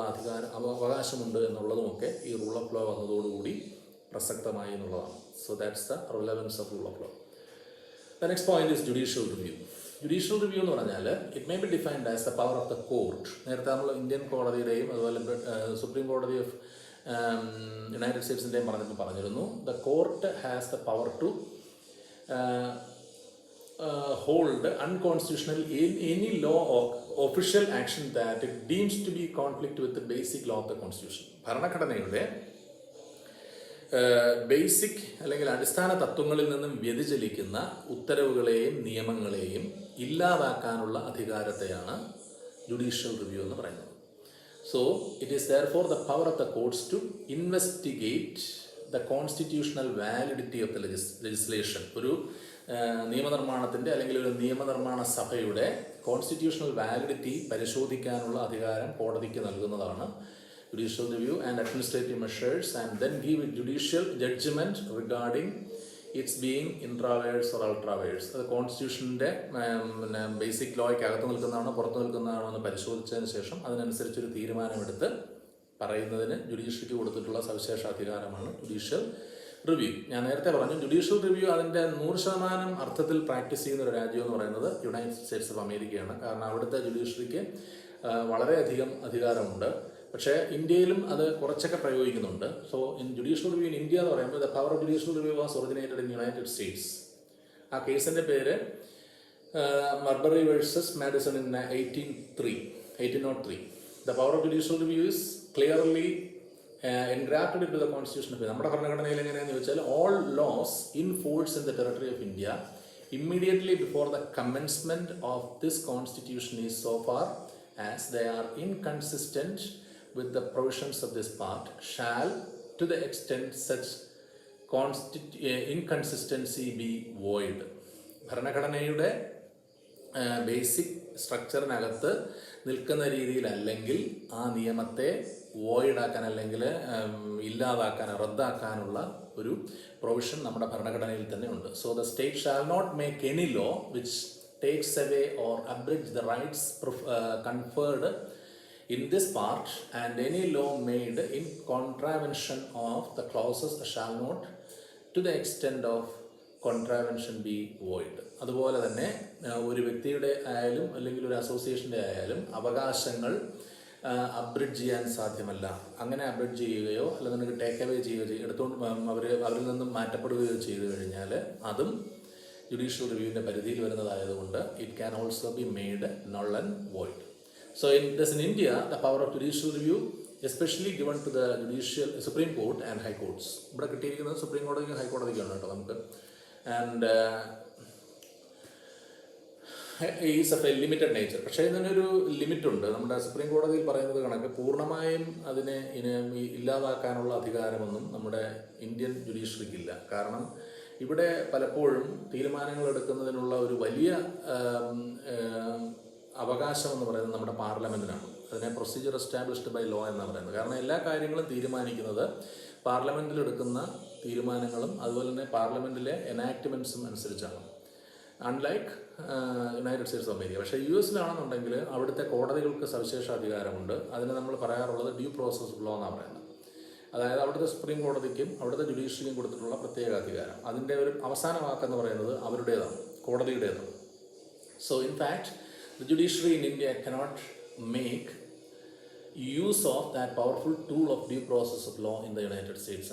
അവകാശമുണ്ട് എന്നുള്ളതുമൊക്കെ ഈ റൂൾ ഓഫ് ലോ വന്നതോടുകൂടി പ്രസക്തമായി എന്നുള്ളതാണ്. So that's the relevance of rule of law. The next point is judicial review. Judicial review എന്ന് പറഞ്ഞാൽ it may be defined as the power of the court. നേരത്തെ നമ്മൾ ഇന്ത്യൻ കോടതിയുടെയും അതുപോലെ സുപ്രീം കോടതി ഓഫ് യുണൈറ്റഡ് സ്റ്റേറ്റ്സിൻ്റെയും പറഞ്ഞിരുന്നു. The court has the power to hold unconstitutional any law or official action that it deems to be conflict with the basic law of the constitution. ഭരണഘടനയുടെ ബേസിക് അല്ലെങ്കിൽ അടിസ്ഥാന തത്വങ്ങളിൽ നിന്നും വ്യതിചലിക്കുന്ന ഉത്തരവുകളെയും നിയമങ്ങളെയും ഇല്ലാതാക്കാനുള്ള അധികാരത്തെയാണ് ജുഡീഷ്യൽ റിവ്യൂ എന്ന് പറയുന്നത്. So it is therefore the power of the courts to investigate the constitutional validity of the legislation. ഒരു നിയമനിർമ്മാണത്തിൻ്റെ അല്ലെങ്കിൽ ഒരു നിയമനിർമ്മാണ സഭയുടെ കോൺസ്റ്റിറ്റ്യൂഷണൽ വാലിഡിറ്റി പരിശോധിക്കാനുള്ള അധികാരം കോടതിക്ക് നൽകുന്നതാണ് judicial review and administrative measures, and then give a judicial judgment regarding its being intraverse or ultraverse. അത് കോൺസ്റ്റിറ്റ്യൂഷൻ്റെ ബേസിക് ലോയ്ക്ക് അകത്ത് നിൽക്കുന്നതാണോ പുറത്ത് നിൽക്കുന്നതാണോ എന്ന് പരിശോധിച്ചതിന് ശേഷം അതിനനുസരിച്ചൊരു തീരുമാനമെടുത്ത് പറയുന്നതിന് ജുഡീഷ്യറിക്ക് കൊടുത്തിട്ടുള്ള സവിശേഷ അധികാരമാണ് ജുഡീഷ്യൽ റിവ്യൂ. ഞാൻ നേരത്തെ പറഞ്ഞു ജുഡീഷ്യൽ റിവ്യൂ അതിൻ്റെ 100% അർത്ഥത്തിൽ പ്രാക്ടീസ് ചെയ്യുന്ന ഒരു രാജ്യം എന്ന് പറയുന്നത് യുണൈറ്റഡ് സ്റ്റേറ്റ്സ് ഓഫ് അമേരിക്കയാണ്. കാരണം അവിടുത്തെ ജുഡീഷ്യറിക്ക് വളരെയധികം അധികാരമുണ്ട്. പക്ഷേ ഇന്ത്യയിലും അത് കുറച്ചൊക്കെ പ്രയോഗിക്കുന്നുണ്ട്. So in judicial review in India എന്ന് പറയുമ്പോൾ the power of judicial review was originated in United States. ആ കേസിൻ്റെ പേര് Marbury versus Madison in 1803. The power of judicial review is clearly engrafted into the Constitution of India. നമ്മുടെ ഭരണഘടനയിൽ എങ്ങനെയാണെന്ന് ചോദിച്ചാൽ all laws in force in the territory of India immediately before the commencement of this constitution is so far as they are inconsistent with the provisions of this part shall to the extent such inconsistency be void. ഭരണഘടനയുടെ ബേസിക് സ്ട്രക്ചറിനകത്ത് നിൽക്കുന്ന രീതിയിലല്ലെങ്കിൽ ആ നിയമത്തെ വോയിഡാക്കാൻ അല്ലെങ്കിൽ ഇല്ലാതാക്കാൻ റദ്ദാക്കാനുള്ള ഒരു പ്രൊവിഷൻ നമ്മുടെ ഭരണഘടനയിൽ തന്നെ ഉണ്ട്. So the state shall not make any law which takes away or abridge the rights conferred in this part, and any law made in contravention of the clauses shall not to the extent of contravention be void. അതുപോലെ തന്നെ ഒരു വ്യക്തിയുടെ ആയാലും അല്ലെങ്കിൽ ഒരു അസോസിയേഷൻ്റെ ആയാലും അവകാശങ്ങൾ അബ്രിഡ്ജ് ചെയ്യാൻ സാധ്യമല്ല. അങ്ങനെ അബ്രിഡ്ജ് ചെയ്യുകയോ അല്ലെങ്കിൽ ടേക്ക് അവേ ചെയ്യുകയോ എടുത്തുകൊണ്ട് അവരിൽ നിന്നും മാറ്റപ്പെടുകയോ ചെയ്തു കഴിഞ്ഞാൽ അതും ജുഡീഷ്യൽ റിവ്യൂവിൻ്റെ പരിധിയിൽ വരുന്നതായതുകൊണ്ട് it can also be made null and void. So in India, the power of judicial review especially given to the judicial Supreme Court and High Courts. ഇവിടെ കിട്ടിയിരിക്കുന്നത് സുപ്രീം കോടതിക്കും ഹൈക്കോടതിക്കാണ് കേട്ടോ നമുക്ക്. And is of A limited nature. പക്ഷേ ഇതിനൊരു ലിമിറ്റുണ്ട്. നമ്മുടെ സുപ്രീം കോടതിയിൽ പറയുന്നത് കണക്ക് പൂർണ്ണമായും അതിനെ ഇല്ലാതാക്കാനുള്ള അധികാരമൊന്നും നമ്മുടെ ഇന്ത്യൻ ജുഡീഷ്യറിക്കില്ല. കാരണം ഇവിടെ പലപ്പോഴും തീരുമാനങ്ങൾ എടുക്കുന്നതിനുള്ള ഒരു വലിയ അവകാശം എന്ന് പറയുന്നത് നമ്മുടെ പാർലമെൻറ്റിനാണ്. അതിനെ പ്രൊസീജിയർ എസ്റ്റാബ്ലിഷ്ഡ് ബൈ ലോ എന്നാണ് പറയുന്നത്. കാരണം എല്ലാ കാര്യങ്ങളും തീരുമാനിക്കുന്നത് പാർലമെൻറ്റിലെടുക്കുന്ന തീരുമാനങ്ങളും അതുപോലെ തന്നെ പാർലമെൻറ്റിലെ എനാക്ട്മെൻറ്റ്സും അനുസരിച്ചാണ്. Unlike United states of America. പക്ഷേ US-ലാണെന്നുണ്ടെങ്കിൽ അവിടുത്തെ കോടതികൾക്ക് സവിശേഷ അധികാരമുണ്ട്. അതിന് നമ്മൾ പറയാറുള്ളത് ഡ്യൂ പ്രോസസ് ലോ എന്നാണ് പറയുന്നത്. അതായത് അവിടുത്തെ സുപ്രീം കോടതിക്കും അവിടുത്തെ ജുഡീഷ്യറിക്കും കൊടുത്തിട്ടുള്ള പ്രത്യേക അധികാരം, അതിൻ്റെ ഒരു അവസാന വാക്കെന്ന് പറയുന്നത് അവരുടേതാണ്, കോടതിയുടേതാണ്. So in fact the judiciary in India cannot make use of that powerful tool of due process of law in the United States.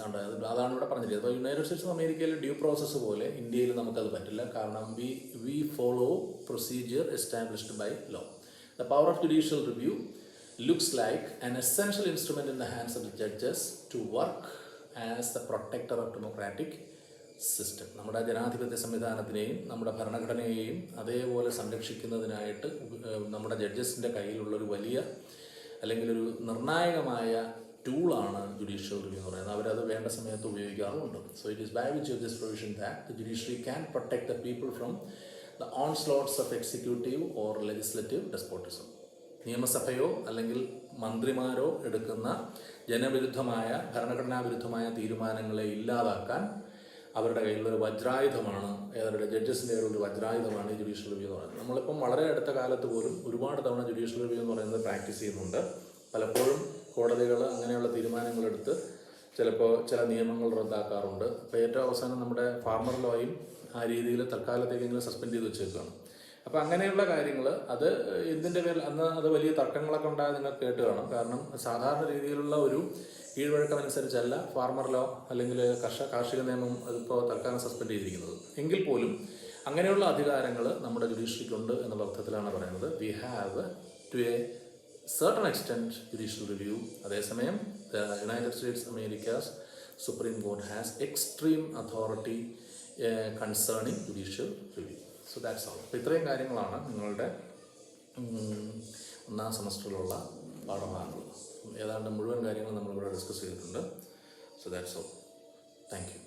അതാണ് ഇവിടെ പറഞ്ഞിരിക്കുന്നത്. അപ്പോൾ യുണൈറ്റഡ് സ്റ്റേറ്റ്സ് അമേരിക്കയിൽ ഡ്യൂ പ്രോസസ്സ് പോലെ ഇന്ത്യയിൽ നമുക്കത് പറ്റില്ല. കാരണം we follow procedure established by law. The power of judicial review looks like an essential instrument in the hands of the judges to work as the protector of democratic system. നമ്മുടെ ജനാധിപത്യ സംവിധാനത്തിനെയും നമ്മുടെ ഭരണഘടനയെയും അതേപോലെ സംരക്ഷിക്കുന്നതിനായിട്ട് നമ്മുടെ ജഡ്ജസിൻ്റെ കയ്യിലുള്ളൊരു വലിയ അല്ലെങ്കിൽ ഒരു നിർണായകമായ ടൂളാണ് ജുഡീഷ്യൽ റിവ്യൂ എന്ന് പറയുന്നത്. അവരത് വേണ്ട സമയത്ത് ഉപയോഗിക്കാറുമുണ്ട്. So it is by which of this provision that the judiciary can protect the people from the onslaughts of executive or legislative despotism. നിയമസഭയോ അല്ലെങ്കിൽ മന്ത്രിമാരോ എടുക്കുന്ന ജനവിരുദ്ധമായ ഭരണഘടനാ വിരുദ്ധമായ തീരുമാനങ്ങളെ ഇല്ലാതാക്കാൻ അവരുടെ കയ്യിലൊരു വജ്രായുധമാണ്, അവരുടെ ജഡ്ജസിൻ്റെ ഒരു വജ്രായുധമാണ് ഈ ജുഡീഷ്യൽ റിവ്യൂ എന്ന് പറയുന്നത്. നമ്മളിപ്പം വളരെ അടുത്ത കാലത്ത് പോലും ഒരുപാട് തവണ ജുഡീഷ്യൽ റിവ്യൂ എന്ന് പറയുന്നത് പ്രാക്ടീസ് ചെയ്യുന്നുണ്ട്. പലപ്പോഴും കോടതികൾ അങ്ങനെയുള്ള തീരുമാനങ്ങളെടുത്ത് ചിലപ്പോൾ ചില നിയമങ്ങൾ റദ്ദാക്കാറുണ്ട്. അപ്പോൾ ഏറ്റവും അവസാനം നമ്മുടെ ഫാർമർ ലോയും ആ രീതിയിൽ തൽക്കാലത്തേക്കെങ്കിലും സസ്പെൻഡ് ചെയ്ത് വെച്ചേക്കുകയാണ്. അപ്പോൾ അങ്ങനെയുള്ള കാര്യങ്ങൾ അത് എന്തിൻ്റെ പേരിൽ അന്ന് അത് വലിയ തർക്കങ്ങളൊക്കെ ഉണ്ടായത് നിങ്ങൾ കേട്ട് കാണും. കാരണം സാധാരണ രീതിയിലുള്ള ഒരു കീഴ്വഴക്കമനുസരിച്ചല്ല ഫാർമർ ലോ അല്ലെങ്കിൽ കാർഷിക നിയമം അതിപ്പോൾ തൽക്കാലം സസ്പെൻഡ് ചെയ്തിരിക്കുന്നത്. എങ്കിൽ പോലും അങ്ങനെയുള്ള അധികാരങ്ങൾ നമ്മുടെ ജുഡീഷ്യറിക്കുണ്ട് എന്നുള്ള അർത്ഥത്തിലാണ് പറയുന്നത്. We have to a certain extent judicial review. അതേസമയം United States America's Supreme Court has extreme authority concerning judicial review. So that's all. അപ്പോൾ ഇത്രയും കാര്യങ്ങളാണ് നിങ്ങളുടെ ഒന്നാം സെമസ്റ്ററിലുള്ള പാഠഭാഗങ്ങൾ. ഏതാണ്ട് മുഴുവൻ കാര്യങ്ങളും നമ്മളിവിടെ ഡിസ്കസ് ചെയ്തിട്ടുണ്ട്. So that's all. Thank you.